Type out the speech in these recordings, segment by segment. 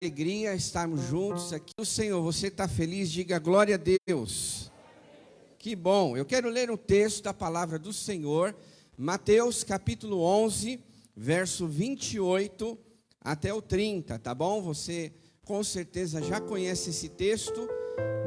Alegria estarmos juntos aqui. O Senhor, você está feliz? Diga glória a Deus. Que bom. Eu quero ler um texto da palavra do Senhor, Mateus capítulo 11, verso 28 até o 30, tá bom? Você com certeza já conhece esse texto,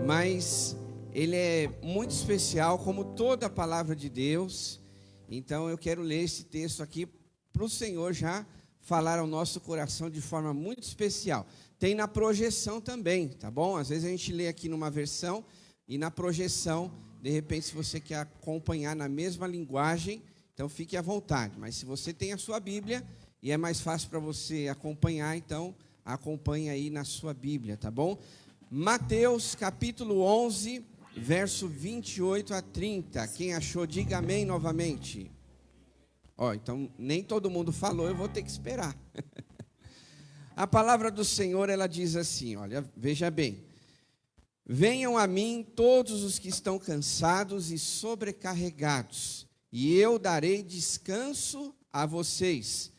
mas ele é muito especial, como toda a palavra de Deus. Então eu quero ler esse texto aqui para o Senhor já falar ao nosso coração de forma muito especial. Tem na projeção também, tá bom? Às vezes a gente lê aqui numa versão e na projeção, de repente, se você quer acompanhar na mesma linguagem, então fique à vontade. Mas se você tem a sua Bíblia e é mais fácil para você acompanhar, então acompanhe aí na sua Bíblia, tá bom? Mateus capítulo 11, verso 28 a 30. Quem achou, diga amém novamente. Então nem todo mundo falou, eu vou ter que esperar. A palavra do Senhor, ela diz assim, olha, veja bem. Venham a mim todos os que estão cansados e sobrecarregados, e eu darei descanso a vocês.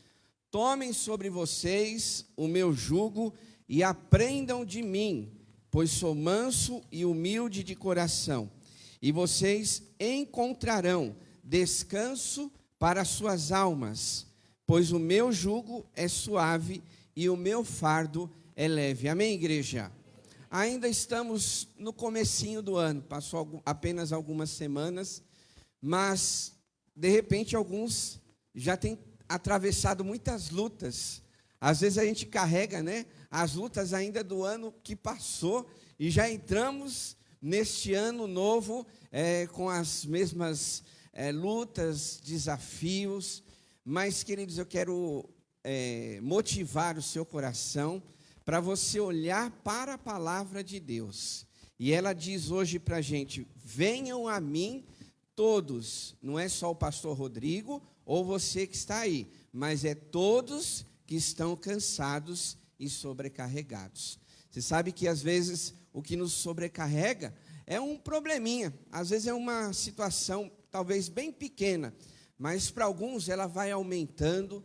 Tomem sobre vocês o meu jugo e aprendam de mim, pois sou manso e humilde de coração, e vocês encontrarão descanso para as suas almas, pois o meu jugo é suave e o meu fardo é leve. Amém, igreja? Ainda estamos no comecinho do ano, passou apenas algumas semanas, mas de repente alguns já têm atravessado muitas lutas. Às vezes a gente carrega, as lutas ainda do ano que passou e já entramos neste ano novo com as mesmas lutas, desafios. Mas, queridos, eu quero motivar o seu coração para você olhar para a palavra de Deus. E ela diz hoje para a gente: venham a mim todos, não é só o pastor Rodrigo ou você que está aí, mas é todos que estão cansados e sobrecarregados. Você sabe que às vezes o que nos sobrecarrega é um probleminha, às vezes é uma situação talvez bem pequena, mas para alguns ela vai aumentando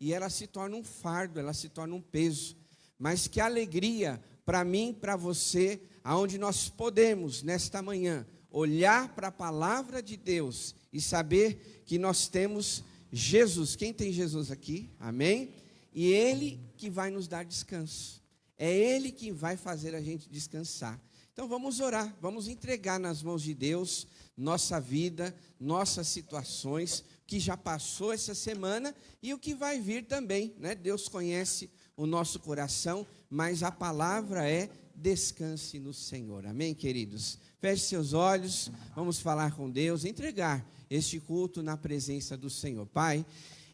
e ela se torna um fardo, ela se torna um peso. Mas que alegria para mim, para você, aonde nós podemos nesta manhã olhar para a palavra de Deus e saber que nós temos Jesus. Quem tem Jesus aqui? Amém? E Ele que vai nos dar descanso. É Ele que vai fazer a gente descansar. Então vamos orar, vamos entregar nas mãos de Deus nossa vida, nossas situações, que já passou essa semana e o que vai vir também, Deus conhece o nosso coração, mas a palavra é: descanse no Senhor. Amém, queridos? Feche seus olhos, vamos falar com Deus, entregar este culto na presença do Senhor. Pai,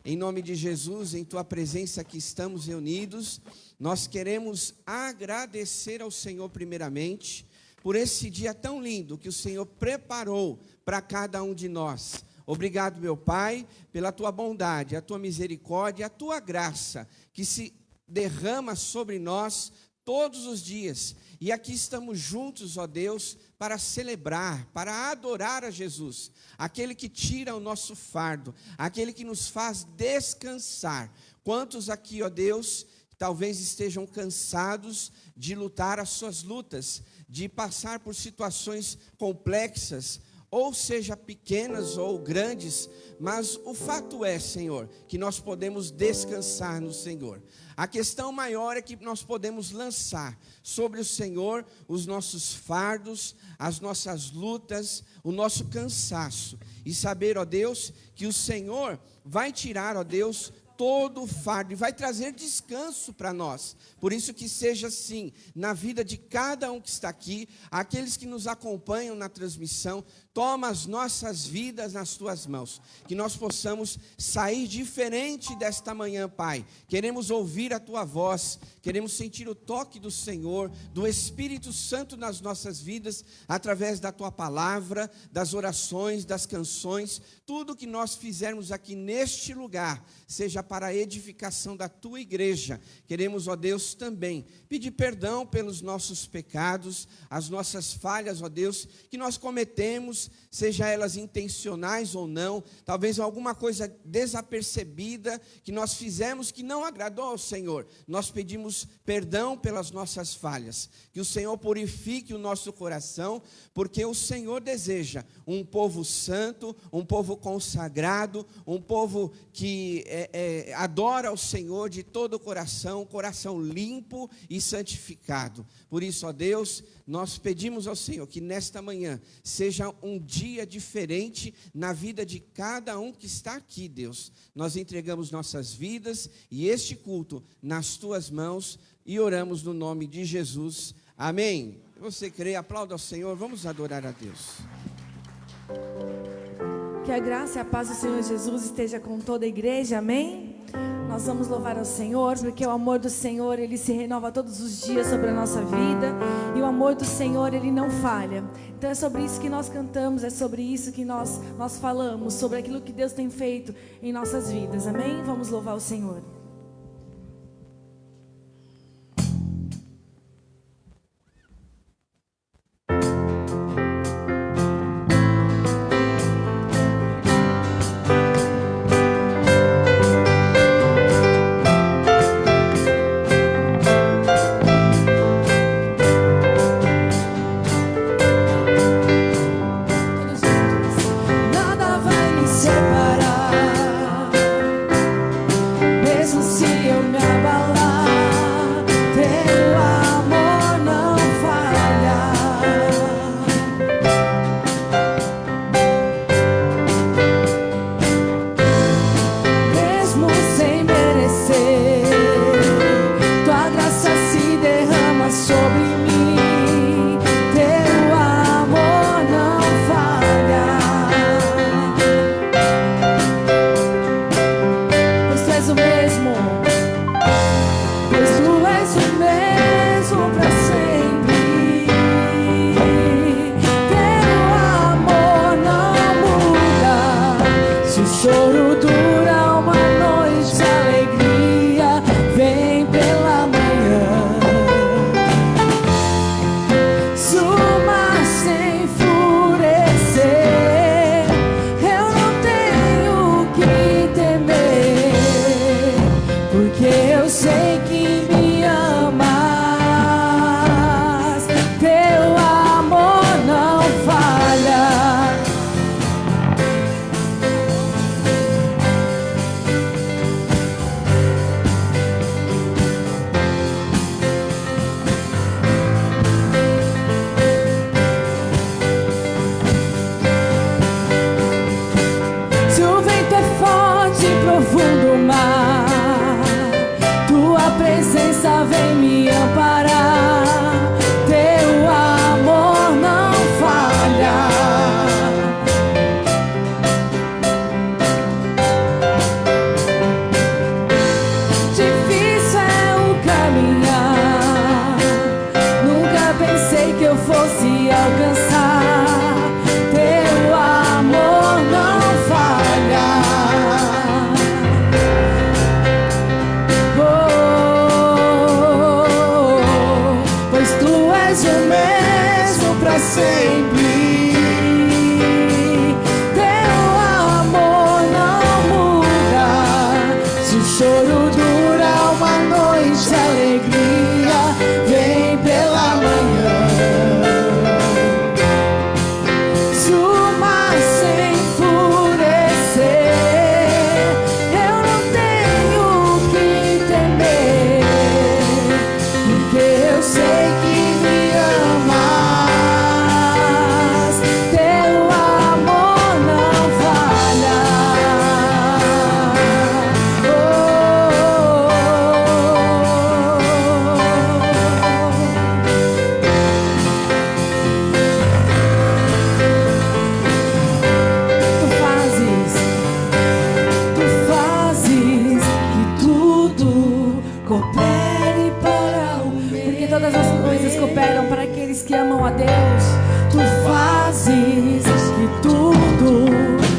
em nome de Jesus, em Tua presença que estamos reunidos, nós queremos agradecer ao Senhor primeiramente, por esse dia tão lindo que o Senhor preparou para cada um de nós. Obrigado, meu Pai, pela Tua bondade, a Tua misericórdia, a Tua graça, que se derrama sobre nós todos os dias. E aqui estamos juntos, ó Deus, para celebrar, para adorar a Jesus, aquele que tira o nosso fardo, aquele que nos faz descansar. Quantos aqui, ó Deus, talvez estejam cansados de lutar as suas lutas, de passar por situações complexas, ou seja, pequenas ou grandes, mas o fato é, Senhor, que nós podemos descansar no Senhor. A questão maior é que nós podemos lançar sobre o Senhor os nossos fardos, as nossas lutas, o nosso cansaço, e saber, ó Deus, que o Senhor vai tirar, ó Deus, todo o fardo e vai trazer descanso para nós. Por isso que seja assim na vida de cada um que está aqui, aqueles que nos acompanham na transmissão. Toma as nossas vidas nas Tuas mãos, que nós possamos sair diferente desta manhã, Pai. Queremos ouvir a Tua voz, queremos sentir o toque do Senhor, do Espírito Santo nas nossas vidas, através da Tua palavra, das orações, das canções. Tudo que nós fizermos aqui neste lugar, seja para a edificação da tua igreja. Queremos, ó Deus, também pedir perdão pelos nossos pecados, as nossas falhas, ó Deus, que nós cometemos, seja elas intencionais ou não, talvez alguma coisa desapercebida que nós fizemos que não agradou ao Senhor. Nós pedimos perdão pelas nossas falhas, que o Senhor purifique o nosso coração, porque o Senhor deseja um povo santo, um povo consagrado, um povo que adora ao Senhor de todo o coração, coração limpo e santificado. Por isso, ó Deus, nós pedimos ao Senhor que nesta manhã seja um dia diferente na vida de cada um que está aqui, Deus. Nós entregamos nossas vidas e este culto nas tuas mãos e oramos no nome de Jesus. Amém. Você crê, aplauda ao Senhor, vamos adorar a Deus. Que a graça e a paz do Senhor Jesus esteja com toda a igreja, amém? Nós vamos louvar ao Senhor, porque o amor do Senhor, Ele se renova todos os dias sobre a nossa vida, e o amor do Senhor, Ele não falha. Então é sobre isso que nós cantamos, é sobre isso que nós falamos, sobre aquilo que Deus tem feito em nossas vidas, amém? Vamos louvar o Senhor.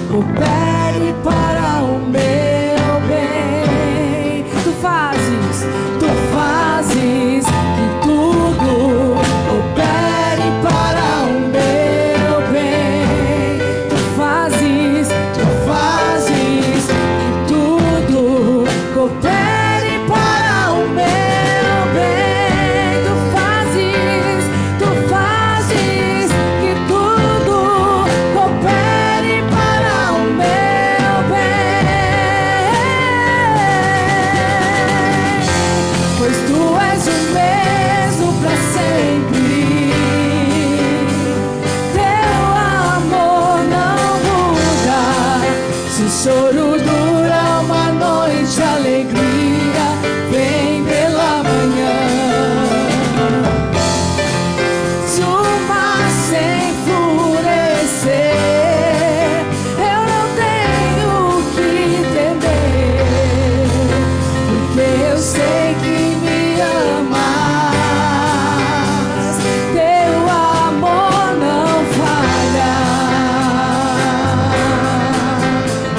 Coopere para o meu bem. pois tu és o mesmo para sempre. Teu amor não muda. Se o choro dura uma noite, a alegria vem pela manhã. Se o mar se enfurecer, eu não tenho que temer, porque eu sei que me amas. Teu amor não falha.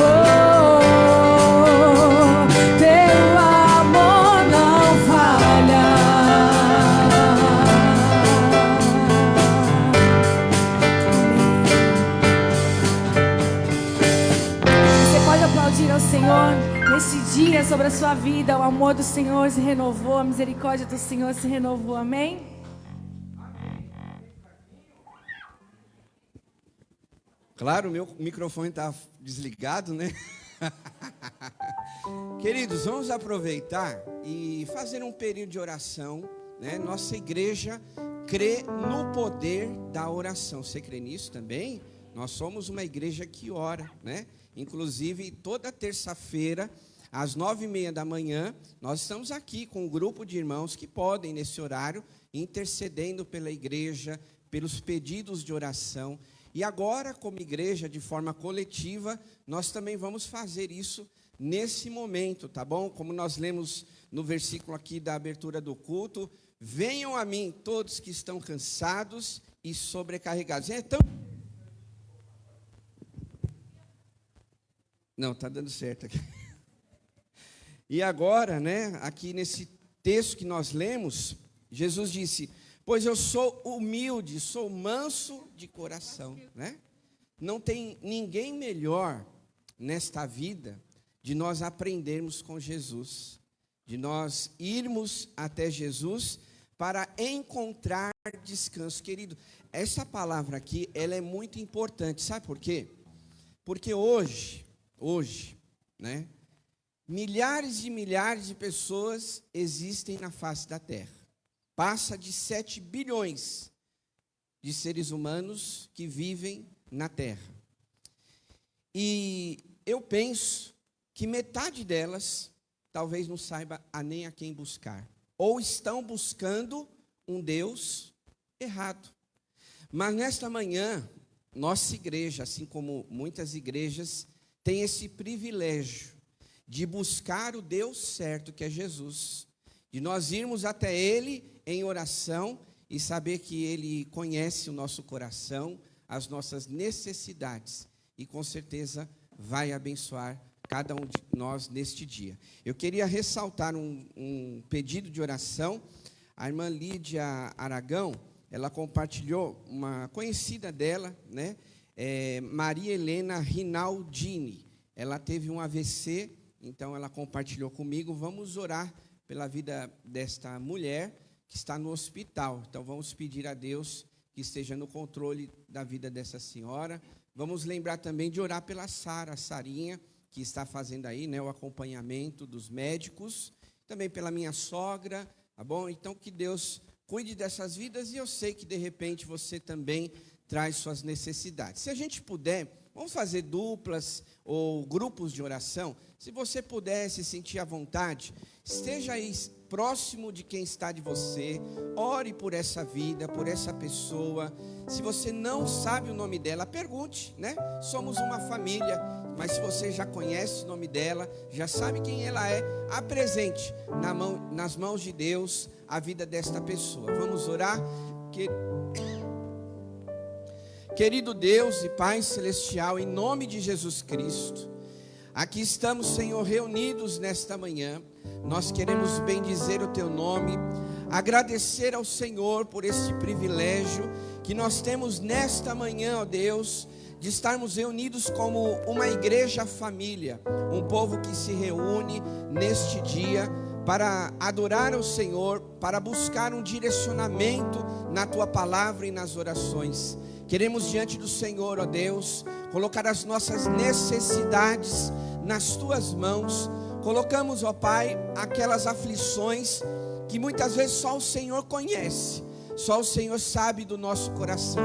Oh, teu amor não falha. Você pode aplaudir ao Senhor neste dia sobre a sua vida. O amor do Senhor se renovou, a misericórdia do Senhor se renovou. Amém? Claro, o meu microfone está desligado, né? Queridos, vamos aproveitar e fazer um período de oração, né? Nossa igreja crê no poder da oração. Você crê nisso também? Nós somos uma igreja que ora, né? Inclusive, toda terça-feira, às 9h30 da manhã, nós estamos aqui com um grupo de irmãos que podem, nesse horário, intercedendo pela igreja, pelos pedidos de oração. E agora, como igreja, de forma coletiva, nós também vamos fazer isso nesse momento, tá bom? Como nós lemos no versículo aqui da abertura do culto: venham a mim todos que estão cansados e sobrecarregados. Então, não, está dando certo aqui. E agora, né, aqui nesse texto que nós lemos, Jesus disse: pois eu sou humilde, sou manso de coração, né? Não tem ninguém melhor nesta vida de nós aprendermos com Jesus, de nós irmos até Jesus para encontrar descanso. Querido, essa palavra aqui, ela é muito importante, sabe por quê? Porque hoje, né, milhares e milhares de pessoas existem na face da terra. Passa de 7 bilhões de seres humanos que vivem na terra. E eu penso que metade delas talvez não saiba nem a quem buscar. Ou estão buscando um Deus errado. Mas nesta manhã, nossa igreja, assim como muitas igrejas, tem esse privilégio de buscar o Deus certo, que é Jesus. De nós irmos até Ele em oração e saber que Ele conhece o nosso coração, as nossas necessidades, e com certeza vai abençoar cada um de nós neste dia. Eu queria ressaltar um pedido de oração. A irmã Lídia Aragão, ela compartilhou, uma conhecida dela, né? Maria Helena Rinaldini. Ela teve um AVC, então ela compartilhou comigo. Vamos orar pela vida desta mulher que está no hospital. Então vamos pedir a Deus que esteja no controle da vida dessa senhora. Vamos lembrar também de orar pela Sara, a Sarinha, que está fazendo aí, né, o acompanhamento dos médicos. Também pela minha sogra, tá bom? Então que Deus cuide dessas vidas, e eu sei que de repente você também traz suas necessidades. Se a gente puder, vamos fazer duplas ou grupos de oração. Se você puder se sentir à vontade, esteja aí próximo de quem está de você, ore por essa vida, por essa pessoa. Se você não sabe o nome dela, pergunte, né? Somos uma família, mas se você já conhece o nome dela, já sabe quem ela é, apresente nas mãos de Deus a vida desta pessoa. Vamos orar? Querido Deus e Pai Celestial, em nome de Jesus Cristo, aqui estamos, Senhor, reunidos nesta manhã. Nós queremos bendizer o Teu nome, agradecer ao Senhor por este privilégio que nós temos nesta manhã, ó Deus, de estarmos reunidos como uma igreja família, um povo que se reúne neste dia para adorar ao Senhor, para buscar um direcionamento na Tua palavra e nas orações. Queremos diante do Senhor, ó Deus, colocar as nossas necessidades nas Tuas mãos. Colocamos, ó Pai, aquelas aflições que muitas vezes só o Senhor conhece, só o Senhor sabe do nosso coração.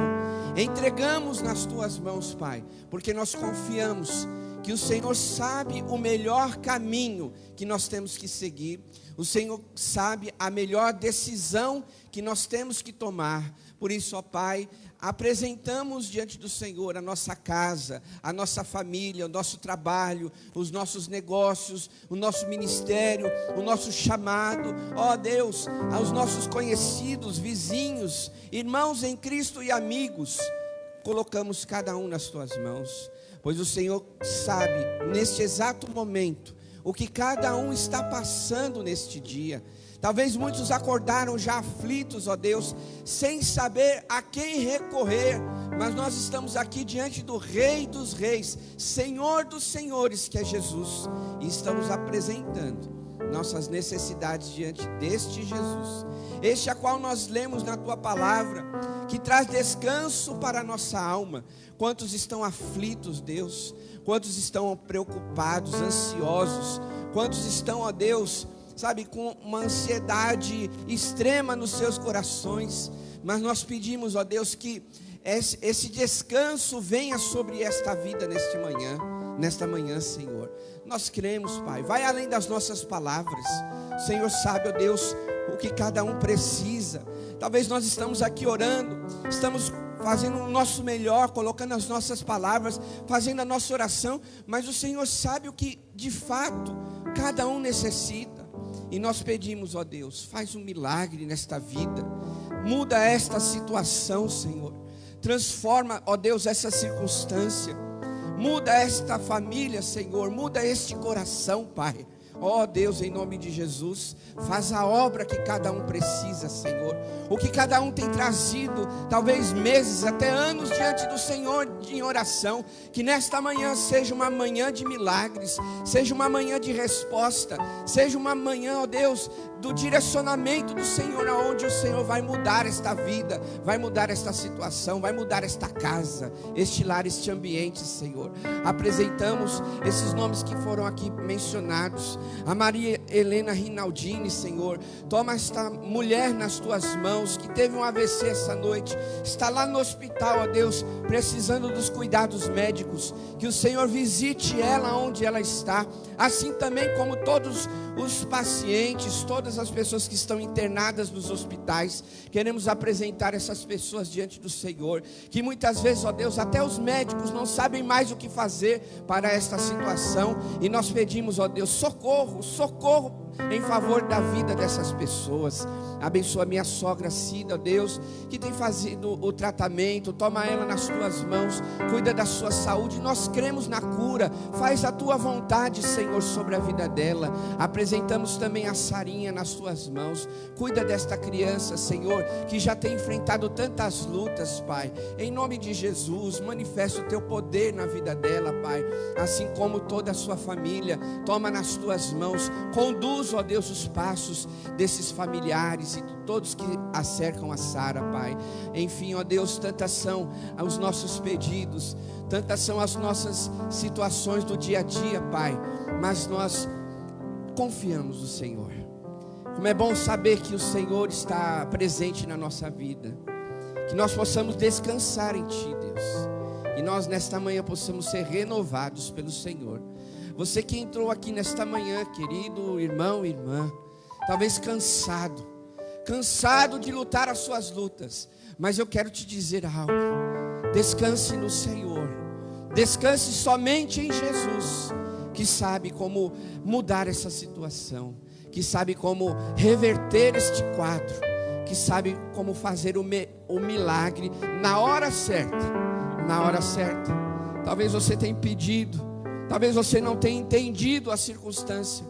Entregamos nas tuas mãos, Pai, porque nós confiamos que o Senhor sabe o melhor caminho que nós temos que seguir. O Senhor sabe a melhor decisão que nós temos que tomar. Por isso, ó Pai, apresentamos diante do Senhor a nossa casa, a nossa família, o nosso trabalho, os nossos negócios, o nosso ministério, o nosso chamado, ó Deus, aos nossos conhecidos, vizinhos, irmãos em Cristo e amigos. Colocamos cada um nas tuas mãos, pois o Senhor sabe, neste exato momento, o que cada um está passando neste dia. Talvez muitos acordaram já aflitos, ó Deus, sem saber a quem recorrer, mas nós estamos aqui diante do Rei dos Reis, Senhor dos Senhores, que é Jesus, e estamos apresentando nossas necessidades diante deste Jesus, este a qual nós lemos na Tua Palavra, que traz descanso para a nossa alma. Quantos estão aflitos, Deus? Quantos estão preocupados, ansiosos? Quantos estão, ó Deus, sabe, com uma ansiedade extrema nos seus corações? Mas nós pedimos, ó Deus, que esse descanso venha sobre esta vida nesta manhã, Senhor. Nós cremos, Pai, vai além das nossas palavras. O Senhor sabe, ó Deus, o que cada um precisa. Talvez nós estamos aqui orando, estamos fazendo o nosso melhor, colocando as nossas palavras, fazendo a nossa oração, mas o Senhor sabe o que de fato cada um necessita. E nós pedimos, ó Deus, faz um milagre nesta vida, muda esta situação, Senhor, transforma, ó Deus, essa circunstância, muda esta família, Senhor, muda este coração, Pai. Ó Deus, em nome de Jesus, faz a obra que cada um precisa, Senhor. O que cada um tem trazido, talvez meses, até anos diante do Senhor em oração. Que nesta manhã seja uma manhã de milagres, seja uma manhã de resposta, seja uma manhã, ó Deus, do direcionamento do Senhor, aonde o Senhor vai mudar esta vida, vai mudar esta situação, vai mudar esta casa, este lar, este ambiente, Senhor. Apresentamos esses nomes que foram aqui mencionados. A Maria Helena Rinaldini, Senhor, toma esta mulher nas tuas mãos, que teve um AVC essa noite, está lá no hospital, ó Deus, precisando dos cuidados médicos. Que o Senhor visite ela onde ela está, assim também como todos os pacientes, todas as pessoas que estão internadas nos hospitais. Queremos apresentar essas pessoas diante do Senhor, que muitas vezes, ó Deus, até os médicos não sabem mais o que fazer para esta situação, e nós pedimos, ó Deus, socorro em favor da vida dessas pessoas. Abençoa minha sogra Cida, ó Deus, que tem fazido o tratamento. Toma ela nas tuas mãos, cuida da sua saúde. Nós cremos na cura, faz a tua vontade, Senhor, sobre a vida dela. Apresentamos também a Sarinha nas tuas mãos. Cuida desta criança, Senhor, que já tem enfrentado tantas lutas, Pai. Em nome de Jesus, manifesta o teu poder na vida dela, Pai, assim como toda a sua família. Toma nas tuas mãos, conduz, ó Deus, os passos desses familiares e de todos que acercam a Sara, Pai. Enfim, ó Deus, tantas são os nossos pedidos, tantas são as nossas situações do dia a dia, Pai, mas nós confiamos no Senhor. Como é bom saber que o Senhor está presente na nossa vida, que nós possamos descansar em Ti, Deus, e nós nesta manhã possamos ser renovados pelo Senhor. Você que entrou aqui nesta manhã, querido irmão e irmã, talvez cansado de lutar as suas lutas, mas eu quero te dizer algo: descanse no Senhor, descanse somente em Jesus, que sabe como mudar essa situação, que sabe como reverter este quadro, que sabe como fazer o milagre na hora certa. Talvez você tenha pedido, talvez você não tenha entendido a circunstância,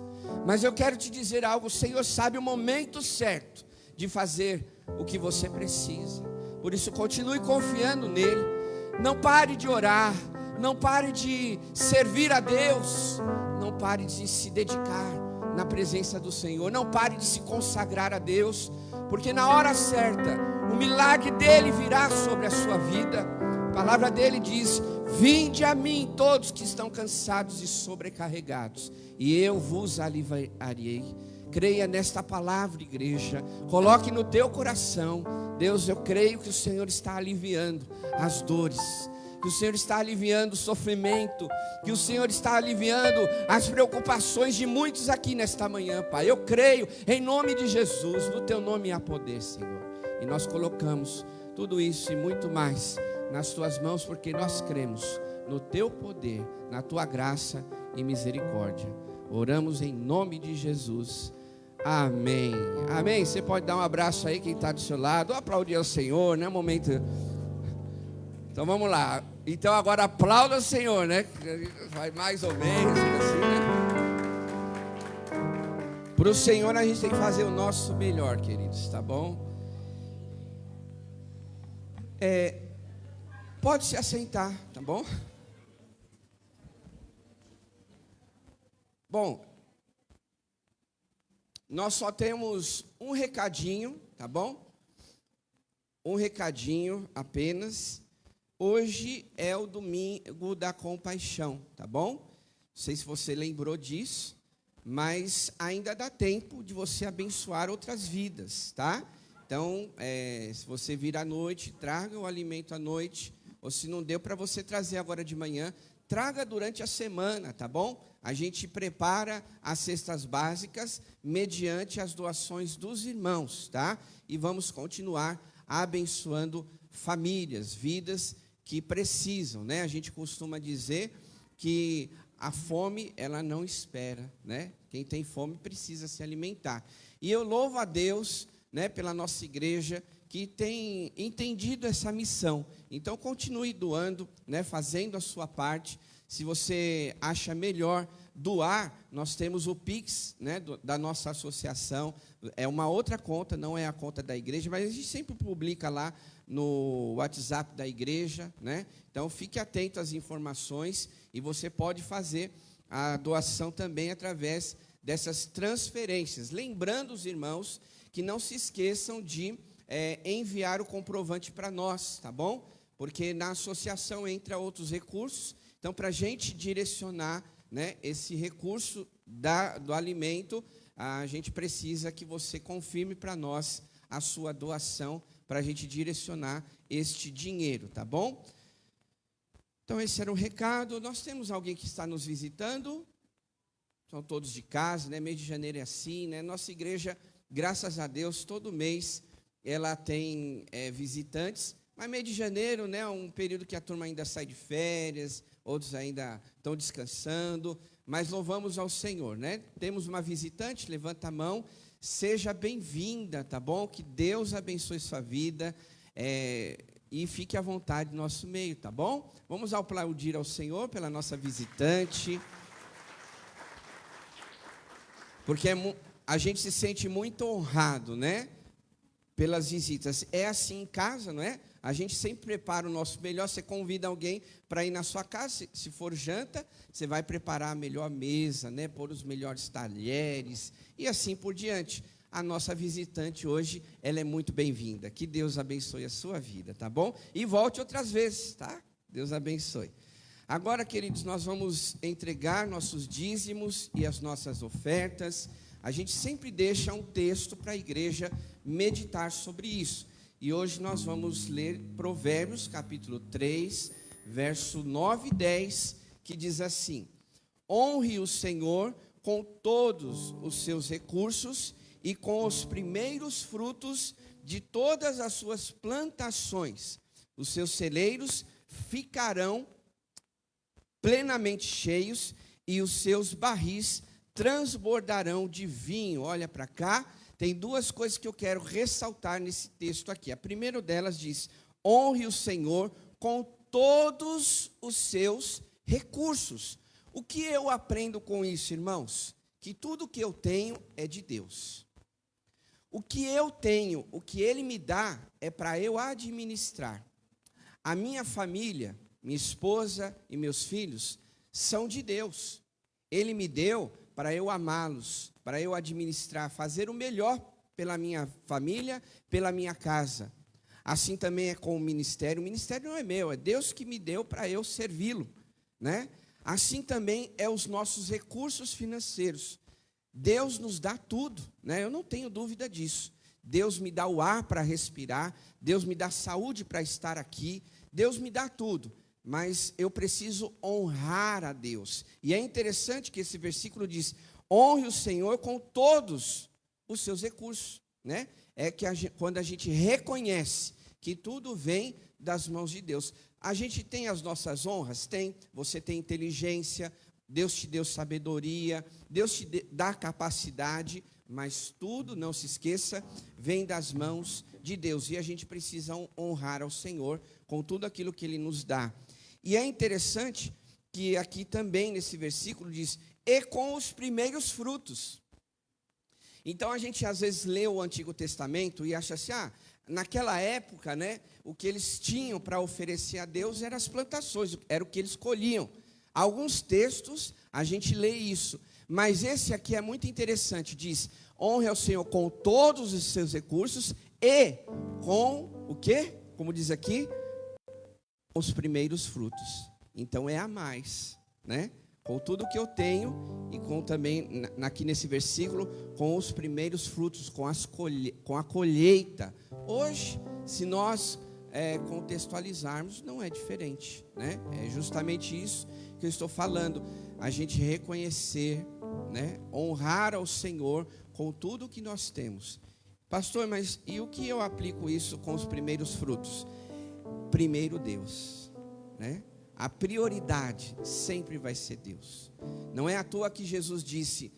mas eu quero te dizer algo: o Senhor sabe o momento certo de fazer o que você precisa. Por isso, continue confiando nele. Não pare de orar, não pare de servir a Deus, não pare de se dedicar na presença do Senhor, não pare de se consagrar a Deus, porque na hora certa o milagre dele virá sobre a sua vida. A palavra dele diz: vinde a mim todos que estão cansados e sobrecarregados, e eu vos aliviarei. Creia nesta palavra, igreja. Coloque no teu coração. Deus, eu creio que o Senhor está aliviando as dores, que o Senhor está aliviando o sofrimento, que o Senhor está aliviando as preocupações de muitos aqui nesta manhã, Pai. Eu creio em nome de Jesus, no teu nome há poder, Senhor. E nós colocamos tudo isso e muito mais nas tuas mãos, porque nós cremos no teu poder, na tua graça e misericórdia. Oramos em nome de Jesus. Amém. Amém. Você pode dar um abraço aí quem está do seu lado, ou aplaudir ao Senhor, né? Momento. Então vamos lá. Então agora aplauda o Senhor, né? Vai mais ou menos assim, né? Para o Senhor a gente tem que fazer o nosso melhor, queridos, tá bom? Pode se assentar, tá bom? Bom, nós só temos um recadinho, tá bom? Um recadinho apenas. Hoje é o domingo da compaixão, tá bom? Não sei se você lembrou disso, mas ainda dá tempo de você abençoar outras vidas, tá? Então, se você vir à noite, traga o alimento à noite, ou se não deu para você trazer agora de manhã, traga durante a semana, tá bom? A gente prepara as cestas básicas mediante as doações dos irmãos, tá? E vamos continuar abençoando famílias, vidas que precisam, né? A gente costuma dizer que a fome, ela não espera, né? Quem tem fome precisa se alimentar. E eu louvo a Deus, né, pela nossa igreja, que tem entendido essa missão. Então, continue doando, né, fazendo a sua parte. Se você acha melhor doar, nós temos o Pix, né, da nossa associação. É uma outra conta, não é a conta da igreja, mas a gente sempre publica lá no WhatsApp da igreja, né? Então, fique atento às informações e você pode fazer a doação também através dessas transferências. Lembrando os irmãos que não se esqueçam de enviar o comprovante para nós, tá bom? Porque na associação entra outros recursos. Então, para a gente direcionar, né, esse recurso do alimento, a gente precisa que você confirme para nós a sua doação, para a gente direcionar este dinheiro, tá bom? Então, esse era o recado. Nós temos alguém que está nos visitando, são todos de casa, né? Mês de janeiro é assim, né? Nossa igreja, graças a Deus, todo mês ela tem visitantes, mas mês de janeiro, né, é um período que a turma ainda sai de férias, outros ainda estão descansando, mas louvamos ao Senhor, né? Temos uma visitante, levanta a mão, seja bem-vinda, tá bom? Que Deus abençoe sua vida e fique à vontade no nosso meio, tá bom? Vamos aplaudir ao Senhor pela nossa visitante, porque a gente se sente muito honrado, né? Pelas visitas. É assim em casa, não é? A gente sempre prepara o nosso melhor. Você convida alguém para ir na sua casa, se for janta, você vai preparar a melhor mesa, né? Pôr os melhores talheres e assim por diante. A nossa visitante hoje, ela é muito bem-vinda. Que Deus abençoe a sua vida, tá bom? E volte outras vezes, tá? Deus abençoe. Agora, queridos, nós vamos entregar nossos dízimos e as nossas ofertas. A gente sempre deixa um texto para a igreja meditar sobre isso. E hoje nós vamos ler Provérbios, capítulo 3, verso 9 e 10, que diz assim: honre o Senhor com todos os seus recursos e com os primeiros frutos de todas as suas plantações. Os seus celeiros ficarão plenamente cheios e os seus barris transbordarão de vinho. Olha para cá, tem duas coisas que eu quero ressaltar nesse texto aqui. A primeira delas diz: honre o Senhor com todos os seus recursos. O que eu aprendo com isso, irmãos? Que tudo que eu tenho é de Deus. O que eu tenho, o que Ele me dá, é para eu administrar. A minha família, minha esposa e meus filhos são de Deus. Ele me deu para eu amá-los, para eu administrar, fazer o melhor pela minha família, pela minha casa. Assim também é com o ministério. O ministério não é meu, é Deus que me deu para eu servi-lo, né? Assim também é os nossos recursos financeiros. Deus nos dá tudo, né? Eu não tenho dúvida disso. Deus me dá o ar para respirar, Deus me dá saúde para estar aqui, Deus me dá tudo, mas eu preciso honrar a Deus. E é interessante que esse versículo diz: honre o Senhor com todos os seus recursos, né? É que quando a gente reconhece que tudo vem das mãos de Deus. A gente tem as nossas honras? Tem. Você tem inteligência, Deus te deu sabedoria, Deus te dá capacidade, mas tudo, não se esqueça, vem das mãos de Deus. E a gente precisa honrar ao Senhor com tudo aquilo que Ele nos dá. E é interessante que aqui também, nesse versículo, diz: e com os primeiros frutos. Então a gente às vezes lê o Antigo Testamento e acha assim, naquela época, né, o que eles tinham para oferecer a Deus eram as plantações, era o que eles colhiam. Alguns textos a gente lê isso, mas esse aqui é muito interessante, diz: honre ao Senhor com todos os seus recursos e com o quê? Como diz aqui, os primeiros frutos. Então é a mais, né? Com tudo que eu tenho e com também, aqui nesse versículo, com os primeiros frutos, com a colheita. Hoje, se nós contextualizarmos, não é diferente, né? É justamente isso que eu estou falando. A gente reconhecer, né? Honrar ao Senhor com tudo que nós temos. Pastor, mas e o que eu aplico isso com os primeiros frutos? Primeiro Deus, né? A prioridade sempre vai ser Deus. Não é à toa que Jesus disse: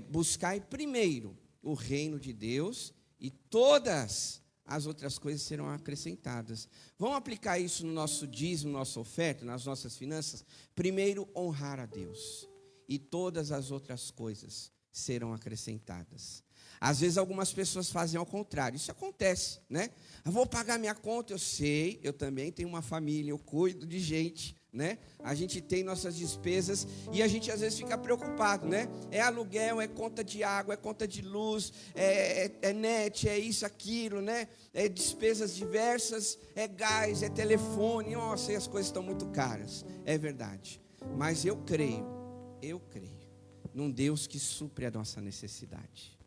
buscai primeiro o reino de Deus e todas as outras coisas serão acrescentadas. Vamos aplicar isso no nosso dízimo, nossa oferta, nas nossas finanças? Primeiro, honrar a Deus e todas as outras coisas serão acrescentadas. Às vezes algumas pessoas fazem ao contrário. Isso acontece, né? Eu vou pagar minha conta, eu sei, eu também tenho uma família, eu cuido de gente, né? A gente tem nossas despesas e a gente às vezes fica preocupado, né? É aluguel, é conta de água, é conta de luz, é net, é isso, aquilo, né? É despesas diversas, é gás, é telefone. Nossa, e as coisas estão muito caras. É verdade. Mas eu creio num Deus que supre a nossa necessidade.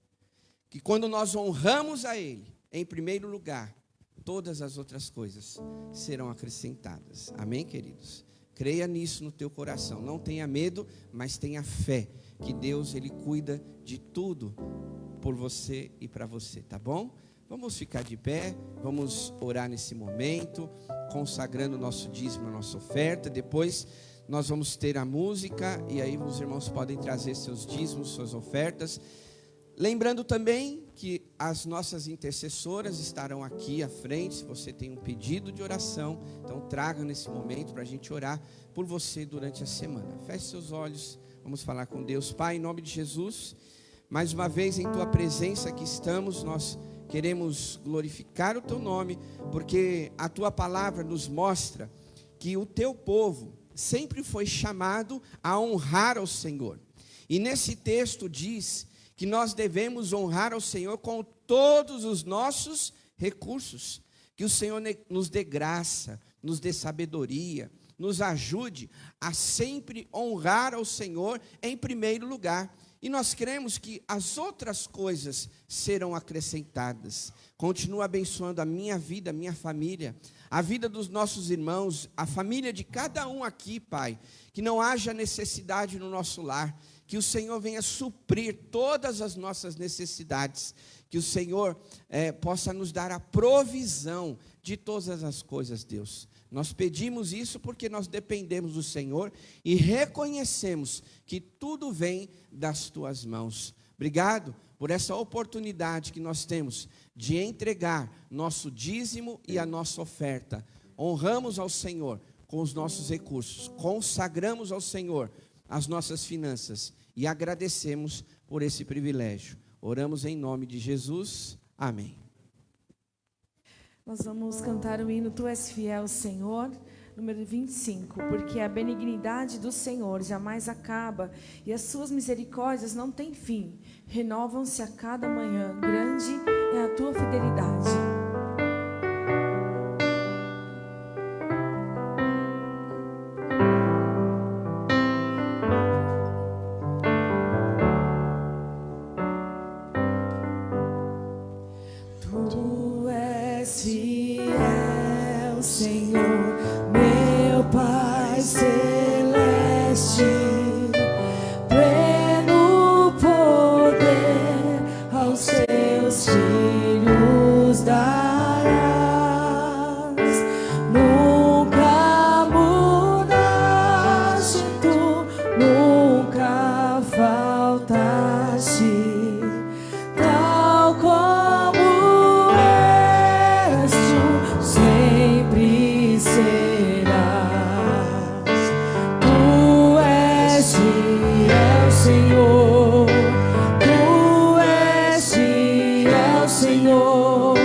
Que quando nós honramos a Ele, em primeiro lugar, todas as outras coisas serão acrescentadas. Amém, queridos? Creia nisso no teu coração. Não tenha medo, mas tenha fé. Que Deus, Ele cuida de tudo por você e para você, tá bom? Vamos ficar de pé, vamos orar nesse momento, consagrando o nosso dízimo, a nossa oferta. Depois nós vamos ter a música e aí os irmãos podem trazer seus dízimos, suas ofertas. Lembrando também que as nossas intercessoras estarão aqui à frente. Se você tem um pedido de oração, então traga nesse momento para a gente orar por você durante a semana. Feche seus olhos, vamos falar com Deus. Pai, em nome de Jesus, mais uma vez em Tua presença aqui estamos. Nós queremos glorificar o Teu nome, porque a Tua palavra nos mostra que o Teu povo sempre foi chamado a honrar ao Senhor. E nesse texto diz que nós devemos honrar ao Senhor com todos os nossos recursos. Que o Senhor nos dê graça, nos dê sabedoria, nos ajude a sempre honrar ao Senhor em primeiro lugar. E nós cremos que as outras coisas serão acrescentadas. Continua abençoando a minha vida, a minha família, a vida dos nossos irmãos, a família de cada um aqui, Pai. Que não haja necessidade no nosso lar. Que o Senhor venha suprir todas as nossas necessidades. Que o Senhor possa nos dar a provisão de todas as coisas, Deus. Nós pedimos isso porque nós dependemos do Senhor e reconhecemos que tudo vem das Tuas mãos. Obrigado por essa oportunidade que nós temos de entregar nosso dízimo e a nossa oferta. Honramos ao Senhor com os nossos recursos, consagramos ao Senhor as nossas finanças e agradecemos por esse privilégio. Oramos em nome de Jesus. Amém. Nós vamos cantar o hino Tu és fiel, Senhor, número 25. Porque a benignidade do Senhor jamais acaba e as suas misericórdias não têm fim. Renovam-se a cada manhã. Grande é a tua fidelidade. Tu és fiel, Senhor, meu Pai celeste, pleno poder aos teus filhos darás. Nunca mudaste, tu nunca faltaste, tal como és, tu sempre serás. Tu és fiel, Senhor, tu és fiel, Senhor,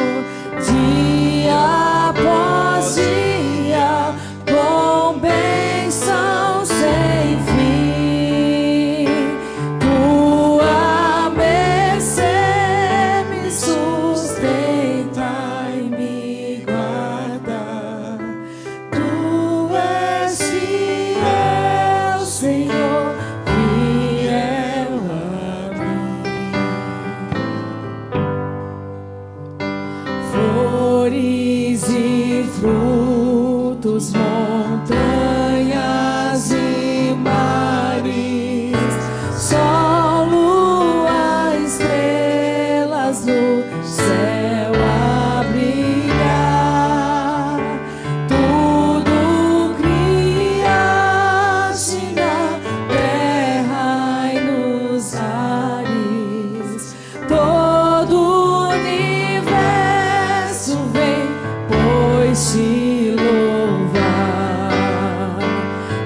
dia após dia, com bênção sem fim. Tua mercê me sustenta e me guarda. Tu és fiel, Senhor, fiel a mim. Flores e frutos, montanhas e mares, sol, lua, estrelas no céu a brilhar. Tudo criaste na terra e nos ares. Todo o universo vem, pois te louvar.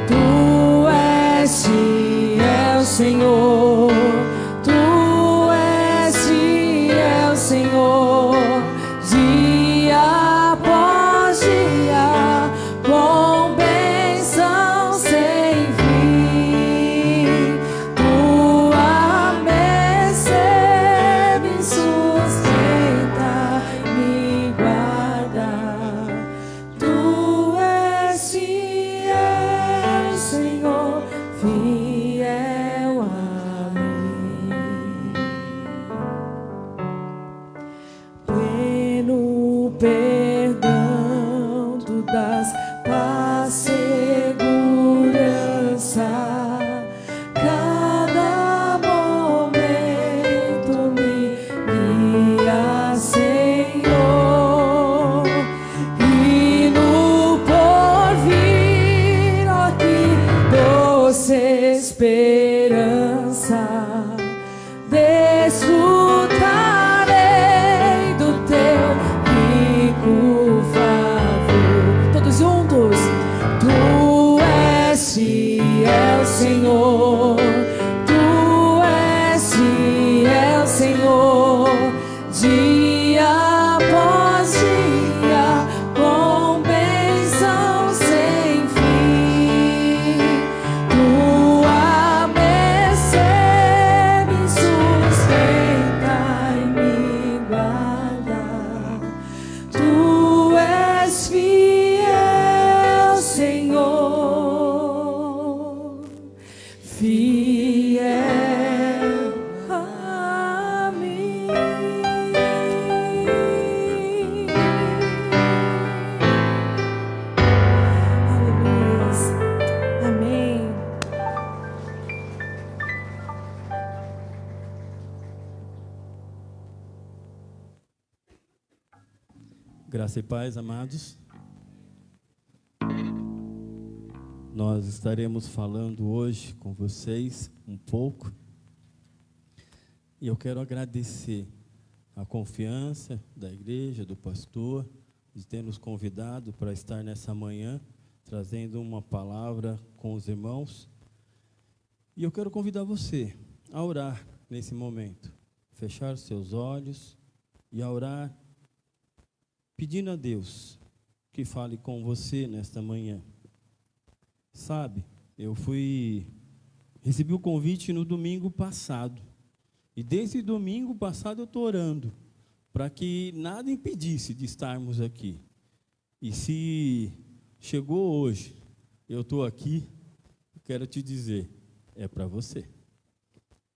Tu és fiel, Senhor, tu és fiel, Senhor, dia após dia, com bênção sem fim. Tua mercê me sustenta e me guarda. Tu és fiel, Senhor, fiel a mim. Pleno perdão, tu dás paz, segurança. Cada momento me guia, Senhor, e no porvir, ó, que doce esperança, desfrutarei do teu rico favor. Todos juntos. Tu és fiel, Senhor, tu és fiel, Senhor, dia após dia, com bênção sem fim. Tua mercê me sustenta e me guarda. Tu és fiel, Senhor, fiel a mim. Aleluia. Amém. Graça e paz, amados. Nós estaremos falando hoje com vocês um pouco. E eu quero agradecer a confiança da igreja, do pastor, de ter nos convidado para estar nessa manhã, trazendo uma palavra com os irmãos. E eu quero convidar você a orar nesse momento. Fechar os seus olhos e a orar, pedindo a Deus que fale com você nesta manhã. Sabe, recebi o convite no domingo passado. E desde domingo passado eu estou orando para que nada impedisse de estarmos aqui. E se chegou hoje, eu estou aqui, quero te dizer, é para você.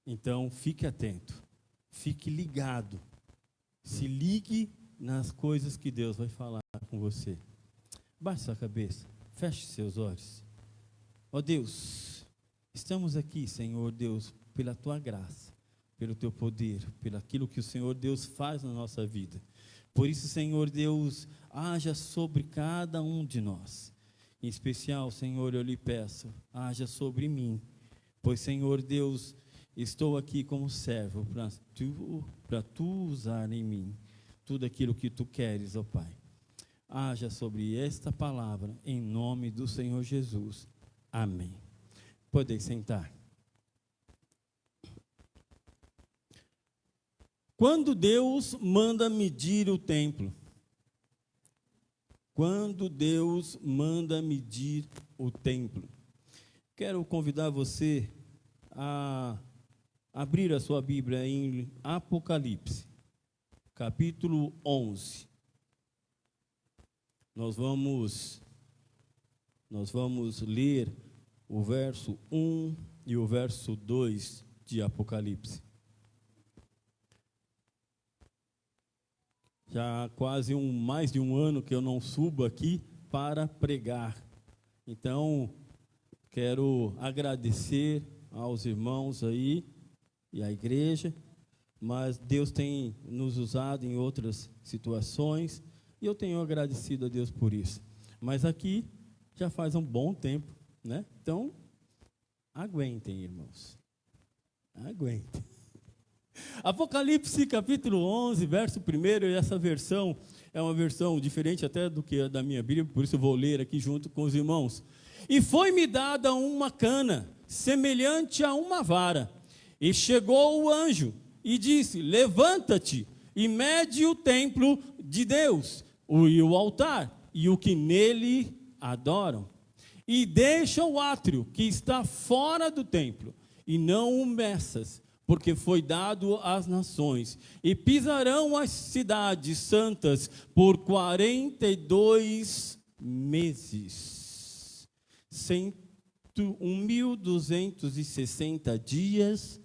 Então, fique atento, fique ligado, se ligue nas coisas que Deus vai falar com você. Baixe sua cabeça, feche seus olhos. Ó Deus, estamos aqui, Senhor Deus, pela Tua graça, pelo Teu poder, pelo aquilo que o Senhor Deus faz na nossa vida. Por isso, Senhor Deus, haja sobre cada um de nós. Em especial, Senhor, eu lhe peço, haja sobre mim. Pois, Senhor Deus, estou aqui como servo para Tu usar em mim tudo aquilo que Tu queres, ó Pai. Haja sobre esta palavra, em nome do Senhor Jesus. Amém. Podem sentar. Quando Deus manda medir o templo? Quando Deus manda medir o templo? Quero convidar você a abrir a sua Bíblia em Apocalipse, capítulo 11. Nós vamos ler o verso 1 e o verso 2 de Apocalipse. Já há quase mais de um ano que eu não subo aqui para pregar. Então, quero agradecer aos irmãos aí e à igreja, mas Deus tem nos usado em outras situações e eu tenho agradecido a Deus por isso. Mas aqui já faz um bom tempo, né? Então, aguentem, irmãos. Aguentem. Apocalipse capítulo 11, verso 1, e essa versão é uma versão diferente até do que a da minha Bíblia, por isso eu vou ler aqui junto com os irmãos. E foi-me dada uma cana, semelhante a uma vara, e chegou o anjo, e disse, levanta-te, e mede o templo de Deus, e o altar, e o que nele adoram. E deixa o átrio que está fora do templo, e não o meças, porque foi dado às nações, e pisarão as cidades santas por 42 meses, 1.260 dias,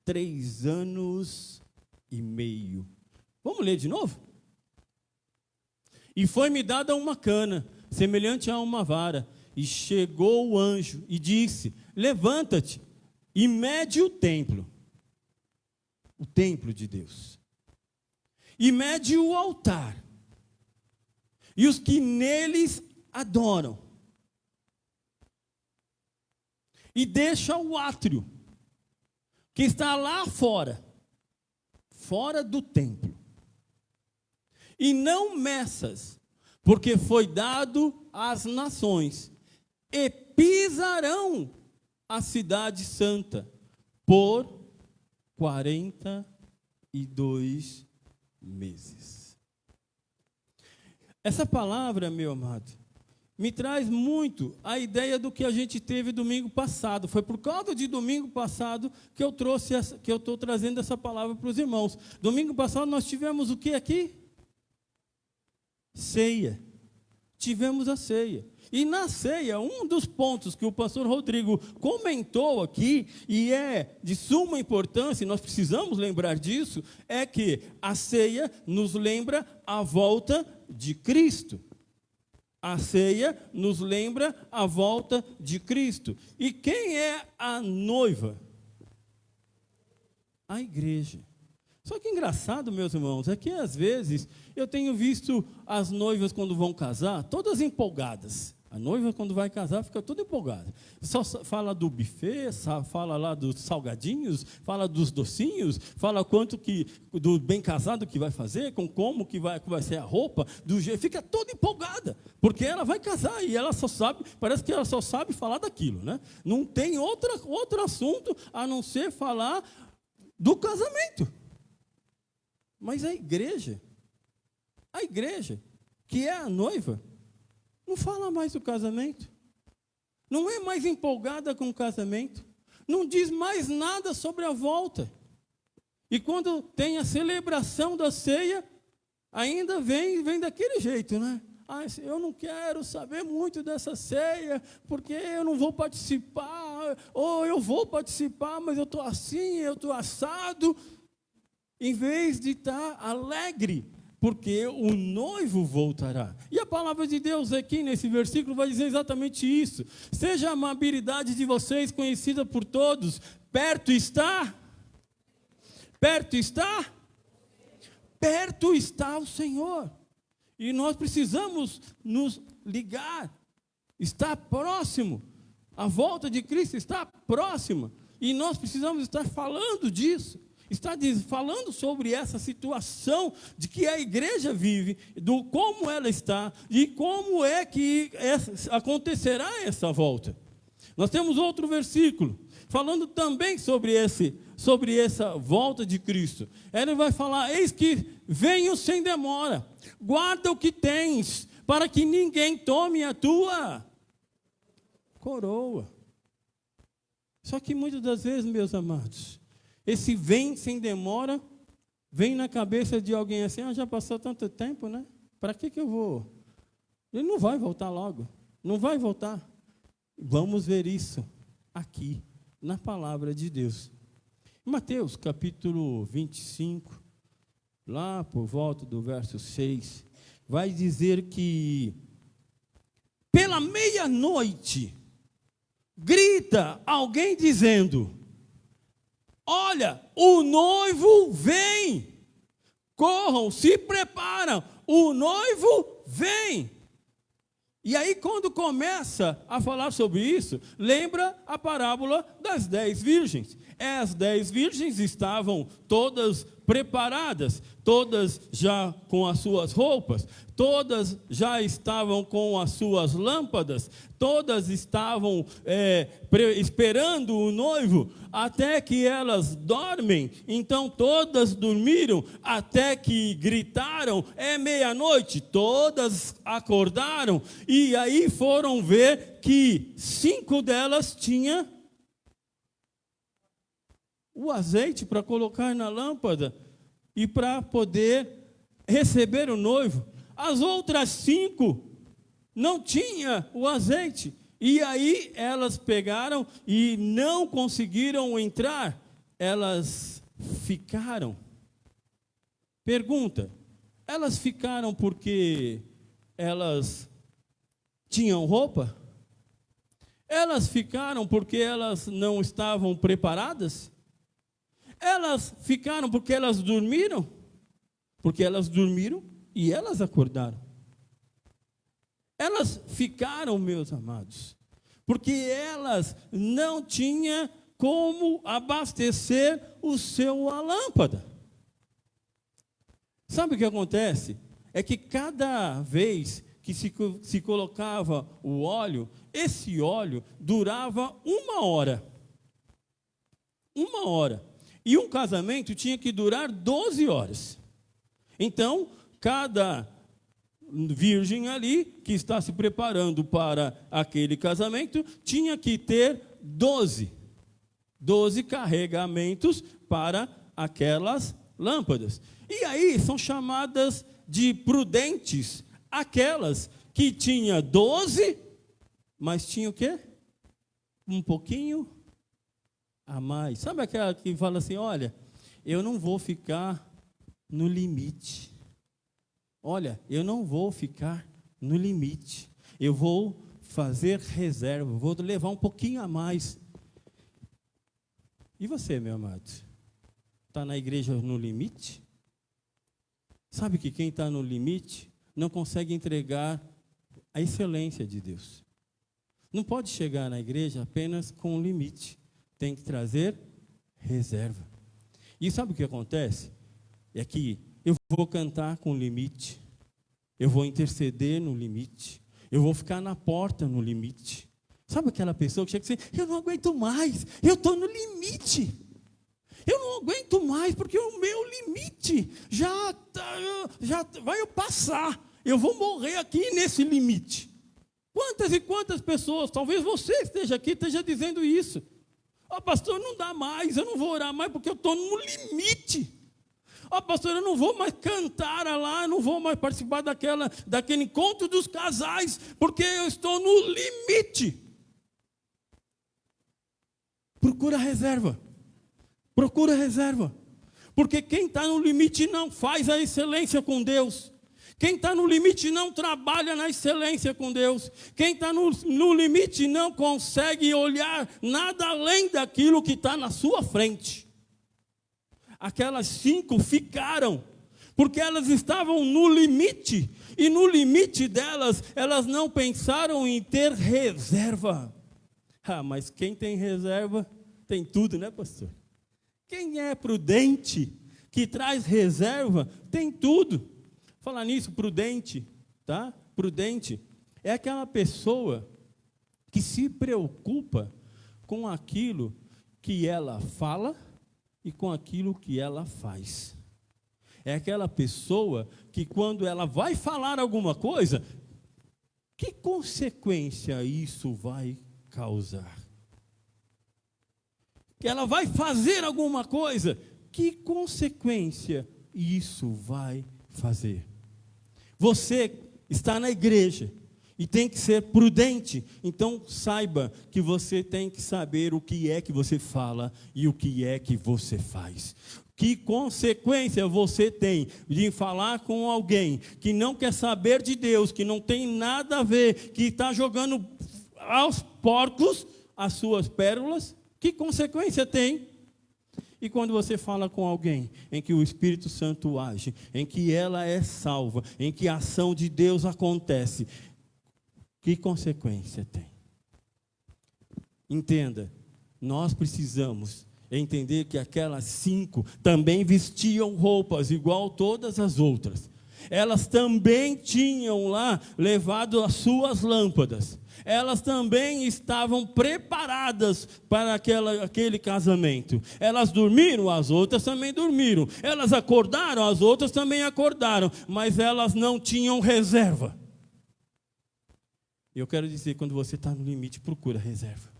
3 anos e meio. Vamos ler de novo? E foi-me dada uma cana, semelhante a uma vara, e chegou o anjo e disse, levanta-te e mede o templo de Deus, e mede o altar, e os que neles adoram, e deixa o átrio, que está lá fora do templo, e não meças, porque foi dado às nações, e pisarão a cidade santa por 42 meses. Essa palavra, meu amado, me traz muito a ideia do que a gente teve domingo passado. Foi por causa de domingo passado que eu estou trazendo essa palavra para os irmãos. Domingo passado nós tivemos o que aqui? Ceia. Tivemos a ceia. E na ceia, um dos pontos que o pastor Rodrigo comentou aqui, e é de suma importância, e nós precisamos lembrar disso, é que a ceia nos lembra a volta de Cristo. A ceia nos lembra a volta de Cristo. E quem é a noiva? A igreja. Só que engraçado, meus irmãos, é que às vezes eu tenho visto as noivas quando vão casar, todas empolgadas. A noiva, quando vai casar, fica toda empolgada. Só fala do buffet, fala lá dos salgadinhos, fala dos docinhos, fala quanto do bem casado que vai fazer, com como que vai ser a roupa, fica toda empolgada, porque ela vai casar e ela só sabe, parece que ela só sabe falar daquilo, né? Não tem outro assunto a não ser falar do casamento. Mas a igreja, que é a noiva, não fala mais do casamento, não é mais empolgada com o casamento, não diz mais nada sobre a volta. E quando tem a celebração da ceia, ainda vem daquele jeito, né? Eu não quero saber muito dessa ceia, porque eu não vou participar, ou eu vou participar, mas eu estou assim, eu estou assado. Em vez de estar alegre porque o noivo voltará. E a palavra de Deus aqui nesse versículo vai dizer exatamente isso. Seja a amabilidade de vocês conhecida por todos, perto está? Perto está? Perto está o Senhor. E nós precisamos nos ligar. Está próximo. A volta de Cristo está próxima. E nós precisamos estar falando disso. Está falando sobre essa situação de que a igreja vive, do como ela está e como é que acontecerá essa volta. Nós temos outro versículo falando também sobre essa volta de Cristo. Ele vai falar: eis que venho sem demora, guarda o que tens, para que ninguém tome a tua coroa. Só que muitas das vezes, meus amados, esse vem sem demora, vem na cabeça de alguém assim: já passou tanto tempo, né? Para que eu vou? Ele não vai voltar logo, não vai voltar. Vamos ver isso aqui, na palavra de Deus. Mateus, capítulo 25, lá por volta do verso 6, vai dizer que pela meia-noite, grita alguém dizendo: olha, o noivo vem, corram, se preparam, o noivo vem. E aí, quando começa a falar sobre isso, lembra a parábola das 10 virgens. As 10 virgens estavam todas preparadas, todas já com as suas roupas, todas já estavam com as suas lâmpadas, todas estavam esperando o noivo, até que elas dormem. Então todas dormiram, até que gritaram: é meia-noite. Todas acordaram, e aí foram ver que 5 delas tinham o azeite para colocar na lâmpada e para poder receber o noivo. As outras 5 não tinham o azeite. E aí elas pegaram e não conseguiram entrar. Elas ficaram. Pergunta: elas ficaram porque elas tinham roupa? Elas ficaram porque elas não estavam preparadas? Elas ficaram porque elas dormiram? Porque elas dormiram e elas acordaram. Elas ficaram, meus amados, porque elas não tinham como abastecer a sua lâmpada. Sabe o que acontece? É que cada vez que se colocava o óleo, esse óleo durava 1 hora. 1 hora. E um casamento tinha que durar 12 horas. Então, cada virgem ali, que está se preparando para aquele casamento, tinha que ter 12 carregamentos para aquelas lâmpadas. E aí são chamadas de prudentes aquelas que tinha 12, mas tinha o quê? Um pouquinho a mais. Sabe aquela que fala assim: olha, eu não vou ficar no limite. Olha, eu não vou ficar no limite. Eu vou fazer reserva, vou levar um pouquinho a mais. E você, meu amado? Está na igreja no limite? Sabe que quem está no limite não consegue entregar a excelência de Deus. Não pode chegar na igreja apenas com limite. Tem que trazer reserva. E sabe o que acontece? É que eu vou cantar com limite. Eu vou interceder no limite. Eu vou ficar na porta no limite. Sabe aquela pessoa que chega e diz: eu não aguento mais, eu estou no limite. Eu não aguento mais, porque o meu limite já vai passar. Eu vou morrer aqui nesse limite. Quantas e quantas pessoas, talvez você esteja aqui, esteja dizendo isso. Pastor, não dá mais, eu não vou orar mais porque eu estou no limite. Pastor, eu não vou mais cantar lá, eu não vou mais participar daquele encontro dos casais, porque eu estou no limite. Procura reserva. Procura reserva. Porque quem está no limite não faz a excelência com Deus. Quem está no limite não trabalha na excelência com Deus. Quem está no limite não consegue olhar nada além daquilo que está na sua frente. Aquelas 5 ficaram, porque elas estavam no limite. E no limite delas, elas não pensaram em ter reserva. Mas quem tem reserva, tem tudo, né, pastor? Quem é prudente, que traz reserva, tem tudo. Falar nisso, prudente, tá? Prudente é aquela pessoa que se preocupa com aquilo que ela fala e com aquilo que ela faz. É aquela pessoa que quando ela vai falar alguma coisa, que consequência isso vai causar? Que ela vai fazer alguma coisa, que consequência isso vai fazer? Você está na igreja e tem que ser prudente, então saiba que você tem que saber o que é que você fala e o que é que você faz. Que consequência você tem de falar com alguém que não quer saber de Deus, que não tem nada a ver, que está jogando aos porcos as suas pérolas? Que consequência tem? E quando você fala com alguém em que o Espírito Santo age, em que ela é salva, em que a ação de Deus acontece, que consequência tem? Entenda, nós precisamos entender que aquelas 5 também vestiam roupas igual todas as outras. Elas também tinham lá levado as suas lâmpadas. Elas também estavam preparadas para aquele casamento. Elas dormiram, as outras também dormiram. Elas acordaram, as outras também acordaram. Mas elas não tinham reserva. Eu quero dizer, quando você está no limite, procura reserva.